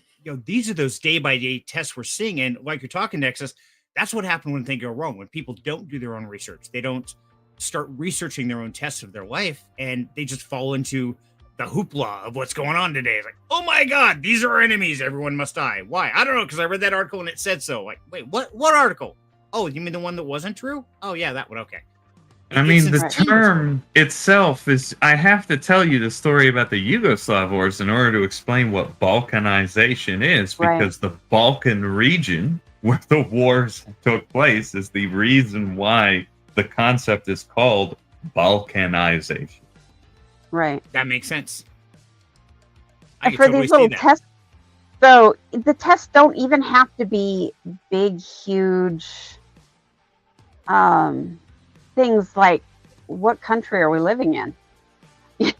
these are those day-by-day tests we're seeing. And like you're talking, Nexus, that's what happened when things go wrong. When people don't do their own research, they don't start researching their own tests of their life, and they just fall into the hoopla of what's going on today. It's like, oh my God, these are our enemies. Everyone must die. Why? I don't know, because I read that article and it said so. Like, wait, what article? Oh, you mean the one that wasn't true? Oh yeah, that one. Okay. I mean, the term itself is, I have to tell you the story about the Yugoslav wars in order to explain what balkanization is, because the Balkan region where the wars took place is the reason why the concept is called balkanization. Right. That makes sense. And for these little tests, so the tests don't even have to be big, huge things like, what country are we living in? The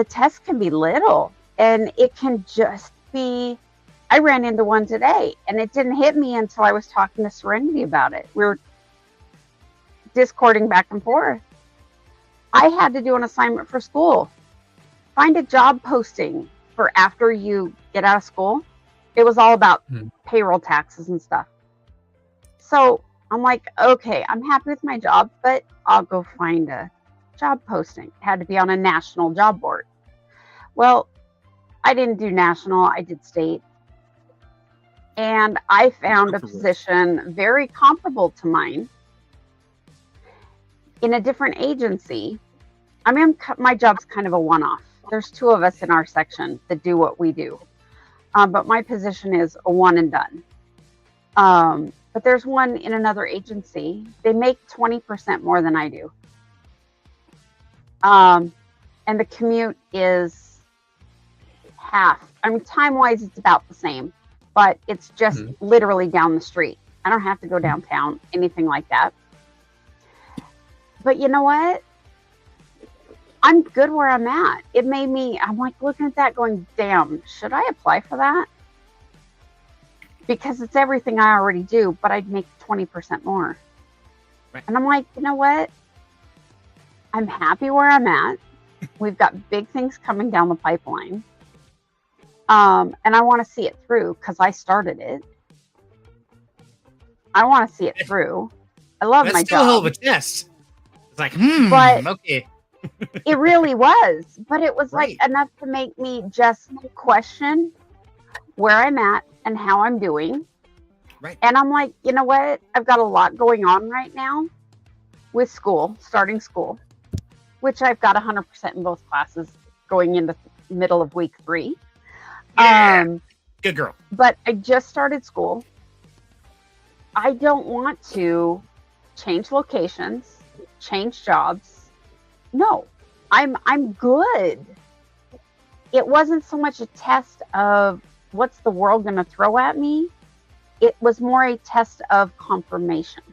test can be little, and it can just be, I ran into one today, and it didn't hit me until I was talking to Serenity about it. We were discording back and forth. I had to do an assignment for school. Find a job posting for after you get out of school. It was all about payroll taxes and stuff. So I'm like, okay, I'm happy with my job, but I'll go find a job posting. It had to be on a national job board. Well, I didn't do national, I did state. And I found a position very comparable to mine in a different agency. I mean, my job's kind of a one-off. There's two of us in our section that do what we do. But my position is a one and done. But there's one in another agency. They make 20% more than I do. And the commute is half. I mean, time-wise, it's about the same, but it's just literally down the street. I don't have to go downtown, anything like that. But you know what? I'm good where I'm at. It made me, I'm like looking at that going, damn, should I apply for that? Because it's everything I already do, but I'd make 20% more. Right. And I'm like, you know what? I'm happy where I'm at. We've got big things coming down the pipeline. And I want to see it through because I started it. I want to see it through. I love That's my still a hell of job. a test. It's like, But okay. it really was. But it was Right. like enough to make me just question where I'm at and how I'm doing. Right. And I'm like, you know what? I've got a lot going on right now with school, starting school, which I've got 100% in both classes going into the middle of week 3. Yeah. Good girl. But I just started school. I don't want to change locations, change jobs. No, I'm good. It wasn't so much a test of what's the world going to throw at me. It was more a test of confirmation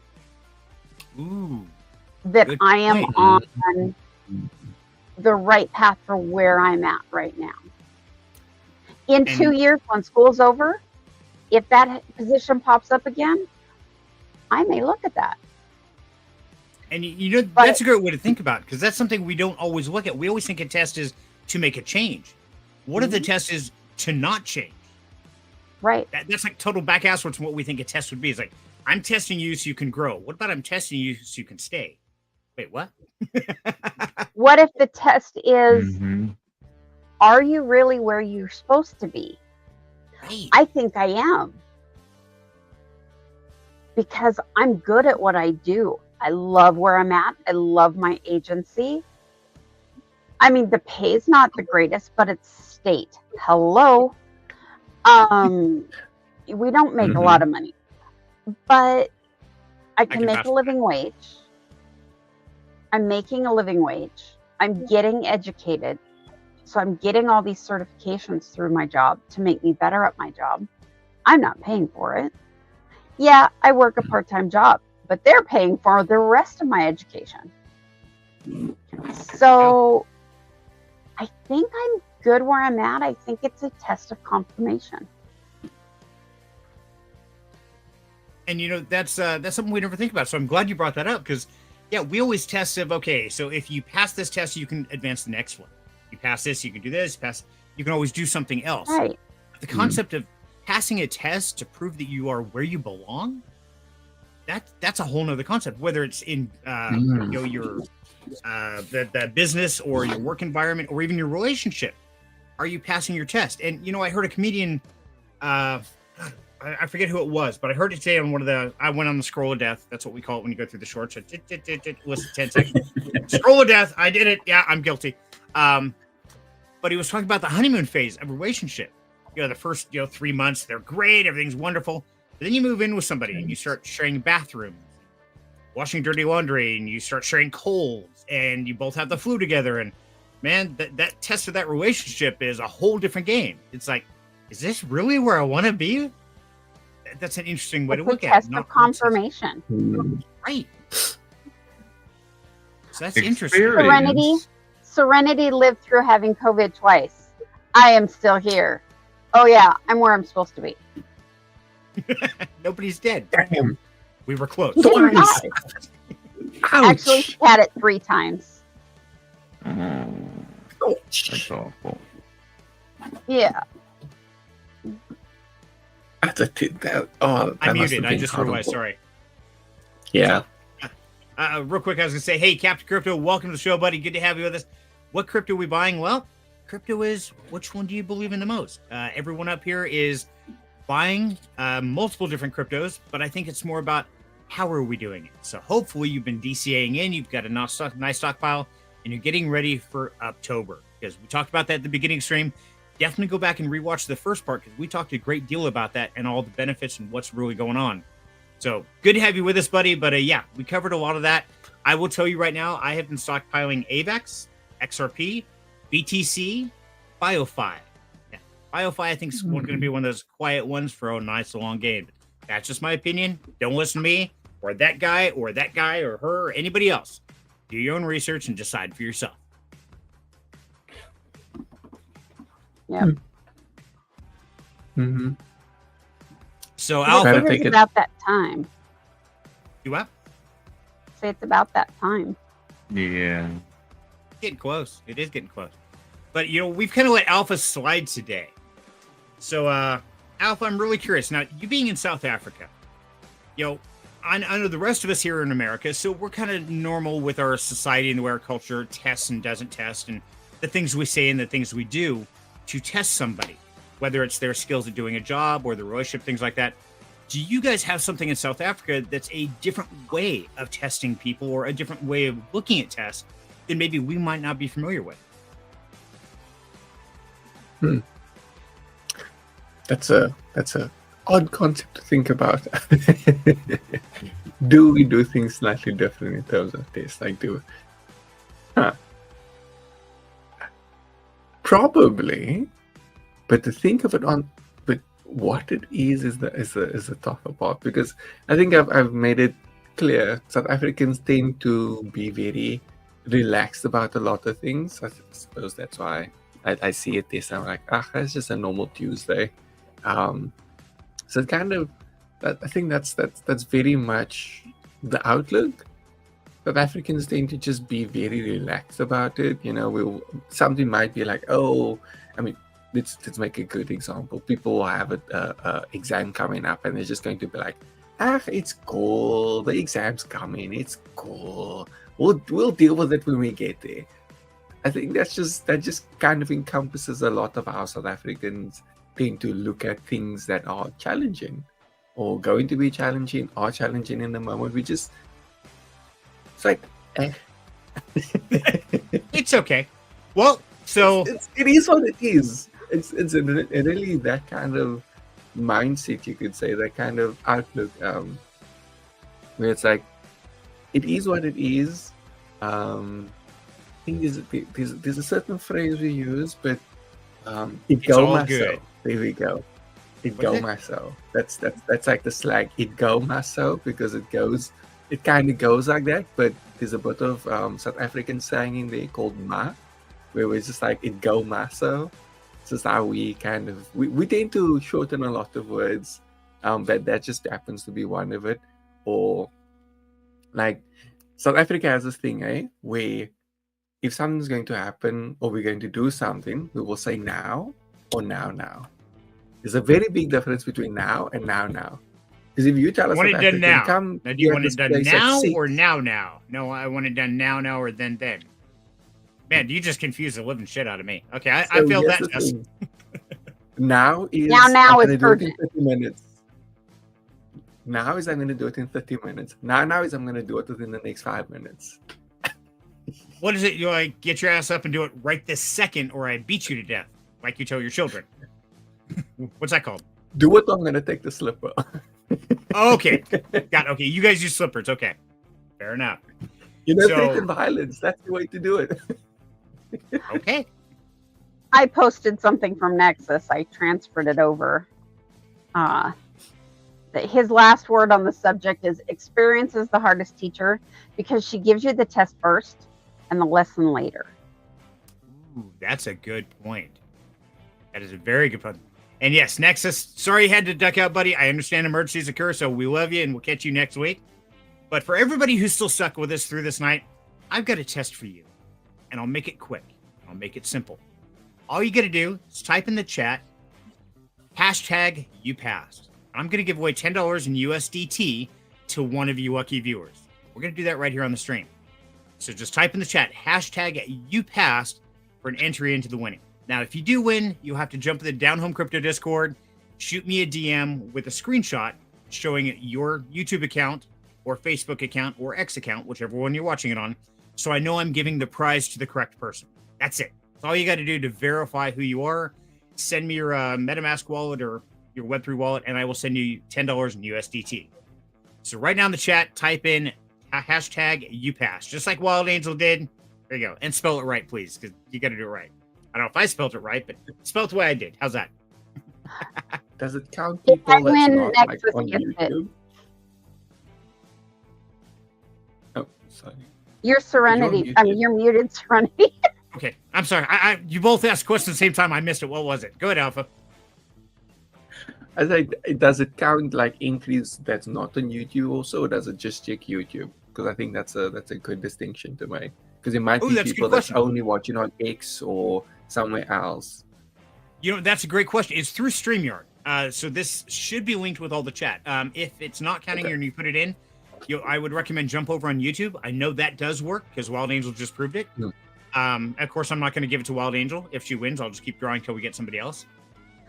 Ooh. that Good I am point. on the right path for where I'm at right now. In 2 years, when school's over, if that position pops up again, I may look at that. And you know, that's a great way to think about it, because that's something we don't always look at. We always think a test is to make a change. What if the test is to not change? Right. That's like total back ass from what we think a test would be. It's like, I'm testing you so you can grow. What about I'm testing you so you can stay? Wait, what? What if the test is, Mm-hmm. are you really where you're supposed to be? Right. I think I am. Because I'm good at what I do. I love where I'm at. I love my agency. I mean, the pay's not the greatest, but it's state. Hello. We don't make a lot of money, but I can make vouch a for living wage. I'm making a living wage. I'm getting educated. So I'm getting all these certifications through my job to make me better at my job. I'm not paying for it. Yeah, I work a part-time job, but they're paying for the rest of my education. So I think I'm good where I'm at. I think it's a test of confirmation. And you know, that's something we never think about. So I'm glad you brought that up, because yeah, we always test of, okay, so if you pass this test, you can advance the next one. You pass this, you can do this. You can always do something else. Right. The concept of passing a test to prove that you are where you belong, that's a whole nother concept. Whether it's in you know, your the business or your work environment or even your relationship, are you passing your test? And you know, I heard a comedian, I forget who it was, but I heard it say on one of the, I went on the scroll of death. That's what we call it when you go through the shorts. Listen, 10 seconds. Scroll of death. I did it. Yeah, I'm guilty. But he was talking about the honeymoon phase of a relationship. You know, the first 3 months, they're great. Everything's wonderful. But then you move in with somebody and you start sharing bathrooms, washing dirty laundry, and you start sharing colds, and you both have the flu together. And man, that test of that relationship is a whole different game. It's like, is this really where I want to be? That's an interesting way to look at it. Test of confirmation. Right. So that's interesting. Serenity lived through having COVID twice. I am still here. Oh yeah, I'm where I'm supposed to be. Nobody's dead. Damn. We were close. Twice. Actually, she had it 3 times. That's awful. Yeah. I muted. I just realized. Sorry. Yeah. Real quick, I was gonna say, hey, Captain Crypto, welcome to the show, buddy. Good to have you with us. What crypto are we buying? Well, crypto is, which one do you believe in the most? Everyone up here is buying multiple different cryptos, but I think it's more about how are we doing it. So hopefully you've been DCAing in, you've got a nice stockpile, and you're getting ready for October, because we talked about that at the beginning stream. Definitely go back and rewatch the first part, because we talked a great deal about that and all the benefits and what's really going on. So good to have you with us, buddy. But yeah, we covered a lot of that. I will tell you right now, I have been stockpiling AVAX, XRP, BTC, BioFi. Yeah, BioFi, I think, is going to be one of those quiet ones for a nice long game. That's just my opinion. Don't listen to me or that guy or her or anybody else. Do your own research and decide for yourself. Yeah. Mm-hmm. So I Alpha, think it's about that time. you up? Say it's about that time. Yeah. Getting close. It is getting close. But we've kind of let Alpha slide today. So Alpha, I'm really curious. Now, you being in South Africa, I know the rest of us here in America, so we're kind of normal with our society and the way our culture tests and doesn't test, and the things we say and the things we do to test somebody, whether it's their skills at doing a job or the relationship, things like that. Do you guys have something in South Africa that's a different way of testing people or a different way of looking at tests that maybe we might not be familiar with? That's a odd concept to think about. Do we do things slightly different in terms of taste? Probably, but to think of it but what it is the tougher part, because I think I've made it clear South Africans tend to be very relaxed about a lot of things. I suppose that's why I see it this. I'm like, it's just a normal Tuesday. So it kind of, I think that's very much the outlook. South Africans tend to just be very relaxed about it. Something might be like, let's make a good example. People will have a exam coming up, and they're just going to be like, it's cool. The exam's coming. It's cool. We'll deal with it when we get there. I think that just kind of encompasses a lot of how South Africans tend to look at things that are challenging or going to be challenging or challenging in the moment. It's like, It's okay. Well, so it is what it is. It's really that kind of mindset, you could say, that kind of outlook, where it's like, it is what it is. I think there's a certain phrase we use, but it It's go all myself. good. There we go. It What's go it? myself. That's like the slang. It go myself, because it kind of goes like that. But there's a bit of South African slang in there called ma, where we're just like, it go myself. It's just how we kind of we tend to shorten a lot of words, but that just happens to be one of it. Or like South Africa has this thing, where if something's going to happen or we're going to do something, we will say now or now. There's a very big difference between now and now. Because if you tell us want it South done African, now. come, Now, do you we have want it this done place at now 6. or now? No, I want it done now or then. Man, you just confuse the living shit out of me. Okay, I So failed here's that the test. thing. Now is Now I'm is gonna do it in urgent. 30 minutes. Now is I'm going to do it in 30 minutes. Now is I'm going to do it within the next 5 minutes. What is it? You like get your ass up and do it right this second, or I beat you to death, like you tell your children. What's that called? Do it, I'm going to take the slipper. Okay, got okay. You guys use slippers. Okay, fair enough. So, So- violence. That's the way to do it. Okay, I posted something from Nexus. I transferred it over. That his last word on the subject is experience is the hardest teacher because she gives you the test first and the lesson later. ooh, that's a good point. That is a very good point. And yes, Nexus, sorry you had to duck out, buddy. I understand emergencies occur, so we love you and we'll catch you next week. But for everybody who's still stuck with us through this night, I've got a test for you. And I'll make it quick. I'll make it simple. All you got to do is type in the chat, hashtag you passed. I'm going to give away $10 in USDT to one of you lucky viewers. We're going to do that right here on the stream. So just type in the chat, hashtag you passed for an entry into the winning. Now, if you do win, you'll have to jump to the Down Home Crypto Discord, shoot me a DM with a screenshot showing your YouTube account or Facebook account or X account, whichever one you're watching it on, so I know I'm giving the prize to the correct person. That's it. That's all you got to do to verify who you are. Send me your MetaMask wallet or your Web3 wallet, and I will send you $10 in USDT. So right now in the chat, type in hashtag you pass, just like Wild Angel did. There you go. And spell it right, please, because you got to do it right. I don't know if I spelled it right, but spell it the way I did. How's that? Does it count If people I that's win, not like Nexus on gets it. YouTube? Oh, sorry. Your Serenity. muted. I mean, you're muted, Serenity. Okay, I'm sorry. You both asked questions at the same time. I missed it. What was it? Go ahead, Alpha. I was like, does it count like entries that's not on YouTube also, or does it just check YouTube? Because I think that's a good distinction to make. Because it might Ooh, be that's a good people that's question. only watching on X or somewhere else. That's a great question. It's through StreamYard. So this should be linked with all the chat. If it's not counting here and you put it in, I would recommend jump over on YouTube. I know that does work because Wild Angel just proved it. Of course, I'm not going to give it to Wild Angel. If she wins, I'll just keep drawing until we get somebody else.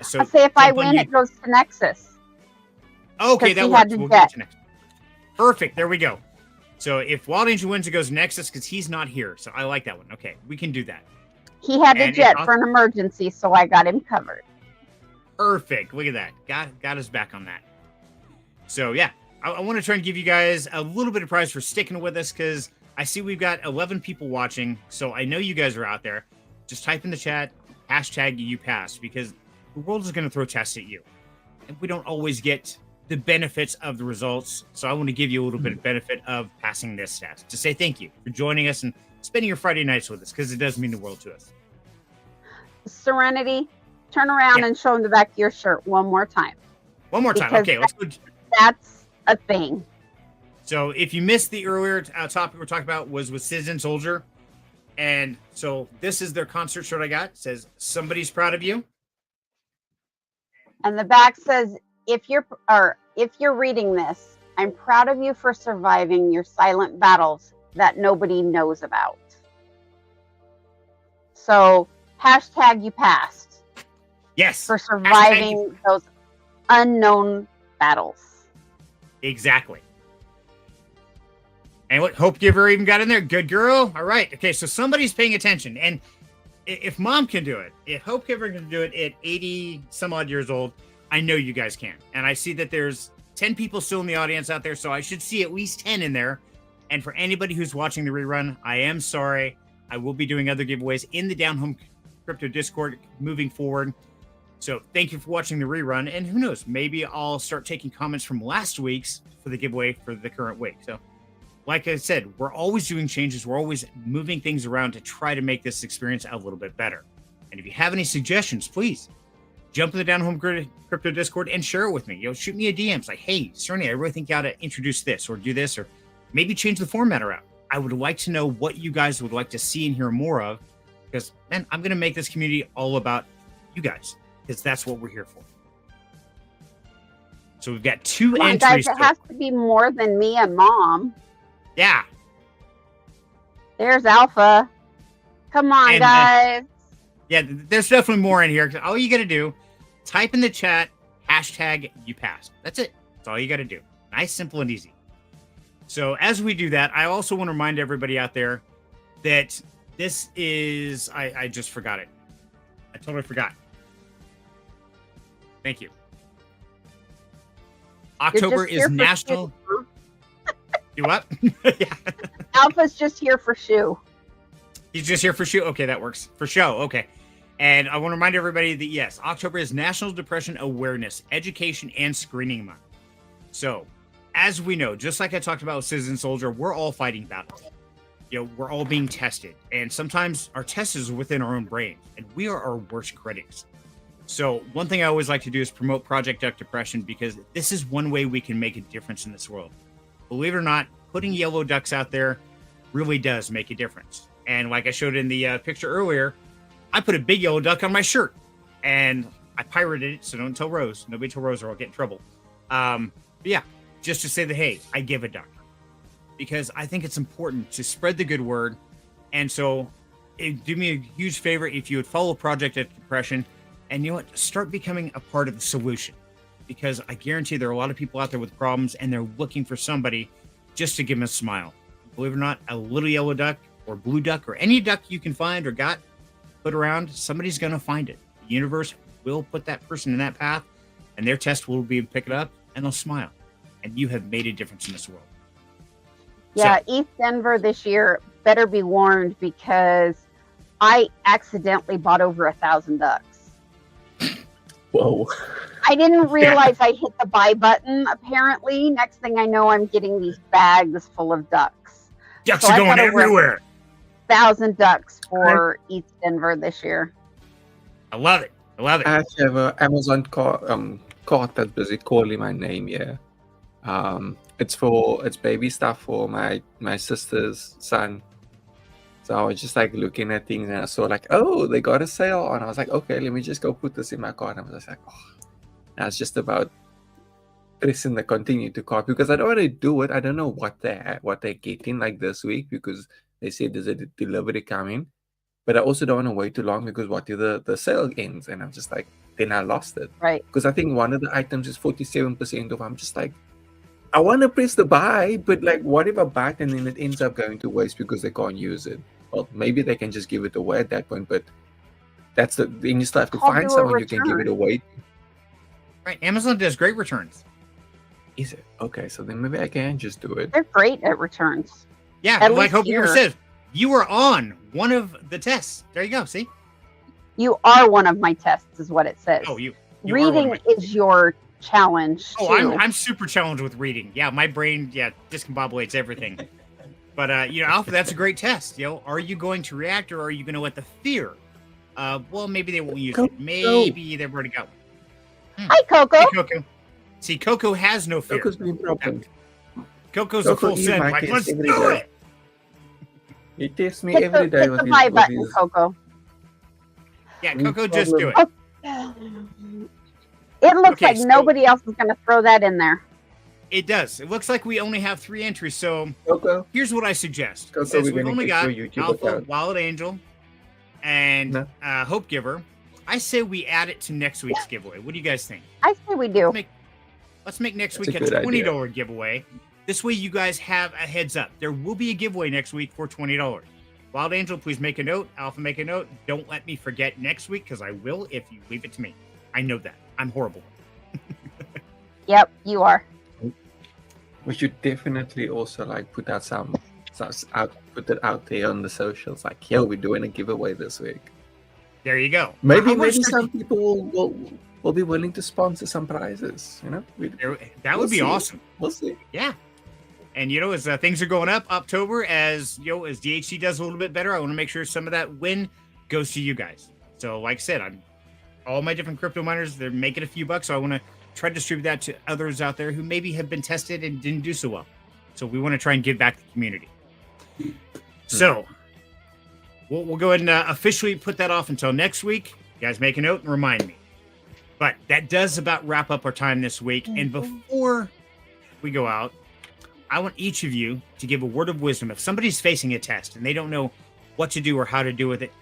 So I say if I jump on win, it goes to Nexus. Okay, that he works. had to We'll jet. get to Nexus. Perfect. There we go. So if Wild Angel wins, it goes to Nexus because he's not here. So I like that one. Okay, we can do that. He had to And jet if for an emergency, so I got him covered. Perfect. Look at that. Got us back on that. So yeah, I want to try and give you guys a little bit of prize for sticking with us because I see we've got 11 people watching. So I know you guys are out there. Just type in the chat, #YouPass, because the world is going to throw tests at you. And we don't always get the benefits of the results. So I want to give you a little bit of benefit of passing this test to say thank you for joining us and spending your Friday nights with us because it does mean the world to us. Serenity, turn around and show him the back of your shirt one more time. One more time. Because Okay, let's go. That's a thing. So if you missed the earlier topic we're talking about was with Citizen Soldier. And so this is their concert shirt I got. It says, somebody's proud of you. And the back says, if you're reading this, I'm proud of you for surviving your silent battles that nobody knows about. So #you passed Yes. for surviving those unknown battles. Exactly. And what Hope Giver even got in there. Good girl. All right. Okay. So somebody's paying attention. And if Mom can do it, if Hope Giver can do it at 80 some odd years old, I know you guys can. And I see that there's 10 people still in the audience out there. So I should see at least 10 in there. And for anybody who's watching the rerun, I am sorry. I will be doing other giveaways in the Down Home Crypto Discord moving forward. So thank you for watching the rerun. And who knows, maybe I'll start taking comments from last week's for the giveaway for the current week. So like I said, we're always doing changes. We're always moving things around to try to make this experience a little bit better. And if you have any suggestions, please jump in the Down Home Crypto Discord and share it with me. Shoot me a DM. It's like, hey, Cerny, I really think you ought to introduce this or do this or maybe change the format around. I would like to know what you guys would like to see and hear more of because, man, I'm going to make this community all about you guys because that's what we're here for. So we've got two Come on, entries. guys, it has to be more than me and Mom. Yeah. There's Alpha. Come on, And, guys. Yeah, there's definitely more in here. All you got to do, type in the chat, #YouPass. That's it. That's all you got to do. Nice, simple, and easy. So as we do that, I also want to remind everybody out there that this is, I just forgot it. I totally forgot. Thank you. October is National. Do what? Yeah. Alpha's just here for shoe. He's just here for show. Okay, that works. For show. Okay. And I want to remind everybody that, yes, October is National Depression Awareness, Education, and Screening Month. So, as we know, just like I talked about with Citizen Soldier, we're all fighting battles. We're all being tested. And sometimes our test is within our own brain. And we are our worst critics. So, one thing I always like to do is promote Project Duck Depression because this is one way we can make a difference in this world. Believe it or not, putting yellow ducks out there really does make a difference. And like I showed in the picture earlier, I put a big yellow duck on my shirt and I pirated it. So don't tell Rose. Nobody tell Rose or I'll get in trouble. But yeah, just to say that, hey, I give a duck because I think it's important to spread the good word. And so do me a huge favor if you would follow Project Depression and you know what, start becoming a part of the solution because I guarantee there are a lot of people out there with problems and they're looking for somebody just to give them a smile. Believe it or not, a little yellow duck or blue duck or any duck you can find or got put around, somebody's going to find it. The universe will put that person in that path and their test will be pick it up and they'll smile. And you have made a difference in this world. Yeah, so, East Denver this year better be warned because I accidentally bought over 1,000 ducks. Whoa. I didn't realize I hit the buy button, apparently. Next thing I know, I'm getting these bags full of ducks. Ducks are going everywhere. 1,000 ducks for East Denver this year. I love it. I love it. I actually have an Amazon cart that's busy calling my name here. It's baby stuff for my sister's son. So I was just like looking at things and I saw like, oh, they got a sale on. I was like, okay, let me just go put this in my cart. And I was like, oh, now it's just about pressing the continue to cart because I don't want to do it. I don't know what they're getting like this week because they said there's a delivery coming. But I also don't want to wait too long because what if the sale ends? And I'm just like, then I lost it. Right. Because I think one of the items is 47% off. I'm just like, I want to press the buy, but like, what if I buy it and then it ends up going to waste because they can't use it? Well, maybe they can just give it away at that point, but then you still have to I'll find do a someone you can give it return. away. Right. Amazon does great returns. Is it? Okay, so then maybe I can just do it. They're great at returns. Yeah. At Like least Hope Giver here. says, you were on one of the tests. There you go. See? You are one of my tests, is what it says. Oh, you are one of Reading my- is your challenge. Oh, too. I'm super challenged with reading. Yeah, my brain discombobulates everything. But Alpha, that's a great test. Are you going to react or are you going to let the fear? Well, maybe they won't use it. Maybe they're ready to go. Hi, Coco. Hey, Coco. See, Coco has no fear. Coco's been broken. Coco's a Coco, full eat send. my Like, kids let's every do day. it. He tests me Hit every the, day hit with the his, buy with button, his Coco. Yeah, No Coco, just do it. problem. It looks Okay, like so- nobody else is going to throw that in there. It does. It looks like we only have 3 entries. So Coco, here's what I suggest. Coco, Since we're we've gonna only get got your YouTube Alpha, account. Wild Angel, and No. Hope Giver, I say we add it to next week's giveaway. What do you guys think? I say we do. Let's make next That's week a a good idea. $20 giveaway. This way you guys have a heads up. There will be a giveaway next week for $20. Wild Angel, please make a note. Alpha, make a note. Don't let me forget next week because I will if you leave it to me. I know that. I'm horrible. Yep, you are. we should definitely also like put out put it out there on the socials. Like, yo, we're doing a giveaway this week. There you go. Maybe How much maybe does- some people will be willing to sponsor some prizes. That would be see. awesome. We'll see. Yeah. And as things are going up October, as as DHC does a little bit better, I want to make sure some of that win goes to you guys. So like I said, all my different crypto miners, they're making a few bucks. So I want to try to distribute that to others out there who maybe have been tested and didn't do so well. So we want to try and give back to the community. So we'll go ahead and officially put that off until next week. You guys make a note and remind me. But that does about wrap up our time this week. And before we go out, I want each of you to give a word of wisdom. If somebody's facing a test and they don't know what to do or how to do with it,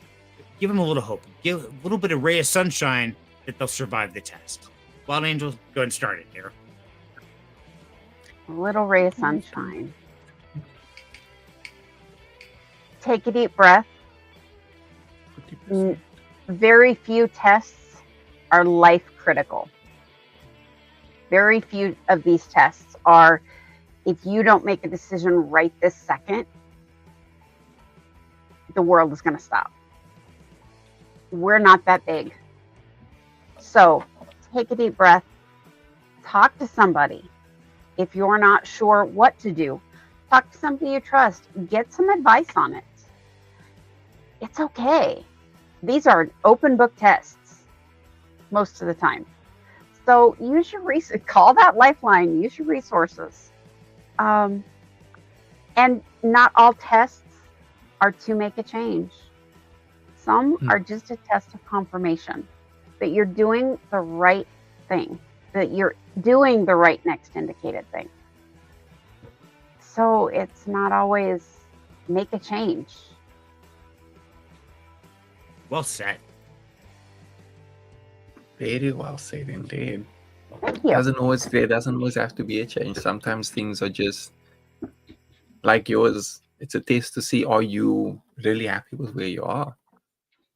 give them a little hope. Give a little bit of ray of sunshine that they'll survive the test. Wild Angel, go ahead and start it there. A little ray of sunshine. Take a deep breath. Very few tests are life critical. Very few of these tests are, if you don't make a decision right this second, the world is going to stop. We're not that big. So take a deep breath. Talk to somebody. If you're not sure what to do, talk to somebody you trust. Get some advice on it. It's okay. These are open book tests most of the time. So use your resources. Call that lifeline. Use your resources. And not all tests are to make a change. Some are just a test of confirmation that you're doing the right thing, that you're doing the right next indicated thing. So it's not always make a change. Well said. Very well said indeed. Thank you. There doesn't always have to be a change. Sometimes things are just like yours. It's a test to see, are you really happy with where you are?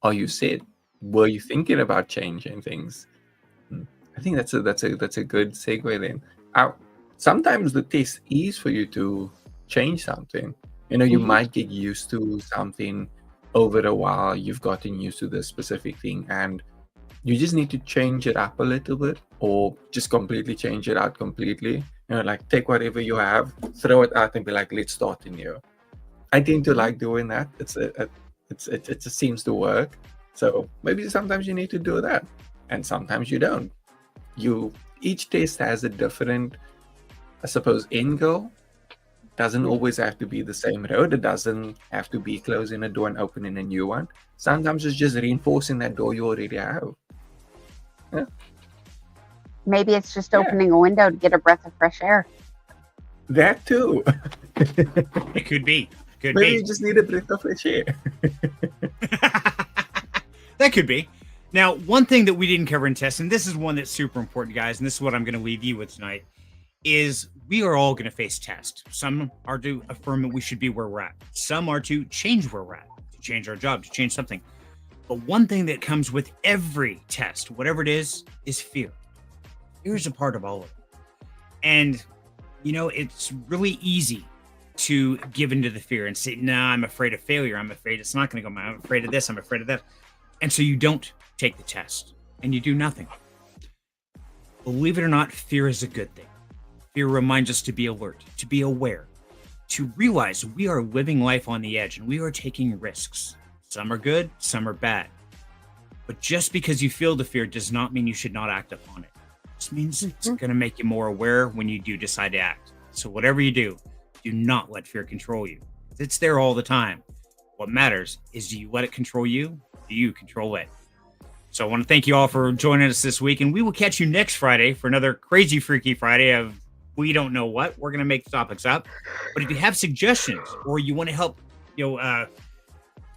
Are you set? Were you thinking about changing things? I think that's a good segue then. Sometimes the test is for you to change something. You might get used to something over a while. You've gotten used to this specific thing and you just need to change it up a little bit or just completely change it out completely. Like take whatever you have, throw it out and be like, let's start anew. I tend to like doing that. It just seems to work. So maybe sometimes you need to do that, and sometimes you don't. Each test has a different, I suppose, end goal. Doesn't always have to be the same road. It doesn't have to be closing a door and opening a new one. Sometimes it's just reinforcing that door you already have. Yeah. Maybe it's just opening a window to get a breath of fresh air. That too. It could be. Could Maybe be. you just need a breath of fresh air. That could be. Now, one thing that we didn't cover in tests, and this is one that's super important, guys, and this is what I'm going to leave you with tonight, is we are all going to face tests. Some are to affirm that we should be where we're at. Some are to change where we're at, to change our job, to change something. But one thing that comes with every test, whatever it is fear. Fear is a part of all of it. And, it's really easy to give into the fear and say, nah, I'm afraid of failure. I'm afraid it's not going to go. I'm afraid of this. I'm afraid of that. And so you don't take the test and you do nothing. Believe it or not, fear is a good thing. Fear reminds us to be alert, to be aware, to realize we are living life on the edge and we are taking risks. Some are good, some are bad. But just because you feel the fear does not mean you should not act upon it. It just means it's going to make you more aware when you do decide to act. So whatever you do not let fear control you. It's there all the time. What matters is, do you let it control you? Do you control it? So I want to thank you all for joining us this week, and we will catch you next Friday for another crazy, freaky Friday of we don't know what. We're going to make the topics up. But if you have suggestions or you want to help,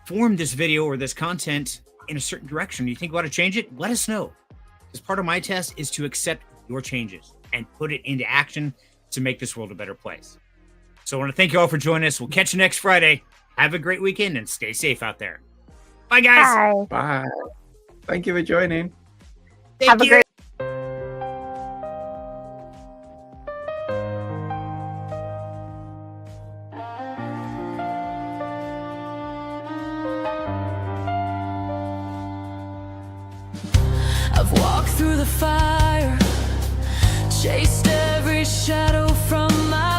form this video or this content in a certain direction, you think we ought to change it, let us know. Because part of my test is to accept your changes and put it into action to make this world a better place. So I want to thank you all for joining us. We'll catch you next Friday. Have a great weekend and stay safe out there. Bye, guys. Bye. Bye. Thank you for joining. Have a great I've walked through the fire, chased every shadow from my